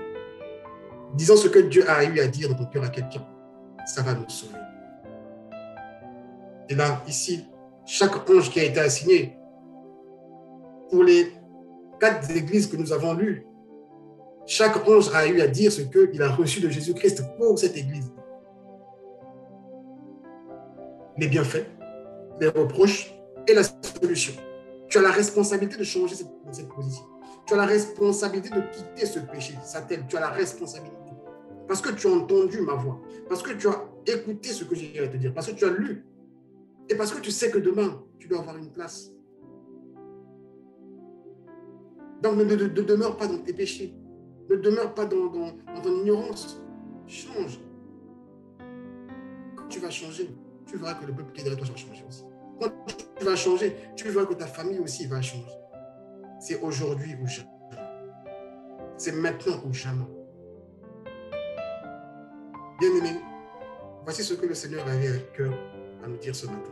Disons ce que Dieu a eu à dire dans ton cœur à quelqu'un. Ça va nous sauver. Et là, ici, chaque ange qui a été assigné pour les 4 églises que nous avons lues, chaque ange a eu à dire ce qu'il a reçu de Jésus-Christ pour cette église. Les bienfaits, les reproches et la solution. Tu as la responsabilité de changer cette position. Tu as la responsabilité de quitter ce péché. Tu as la responsabilité. Parce que tu as entendu ma voix. Parce que tu as écouté ce que j'ai à te dire. Parce que tu as lu. Et parce que tu sais que demain, tu dois avoir une place. Donc, ne demeure pas dans tes péchés. Ne demeure pas dans ton ignorance. Change. Quand tu vas changer, tu verras que le peuple qui est derrière toi va changer aussi. Quand tu vas changer, tu verras que ta famille aussi va changer. C'est aujourd'hui ou jamais. C'est maintenant ou jamais. Bien-aimés, voici ce que le Seigneur avait à cœur à nous dire ce matin.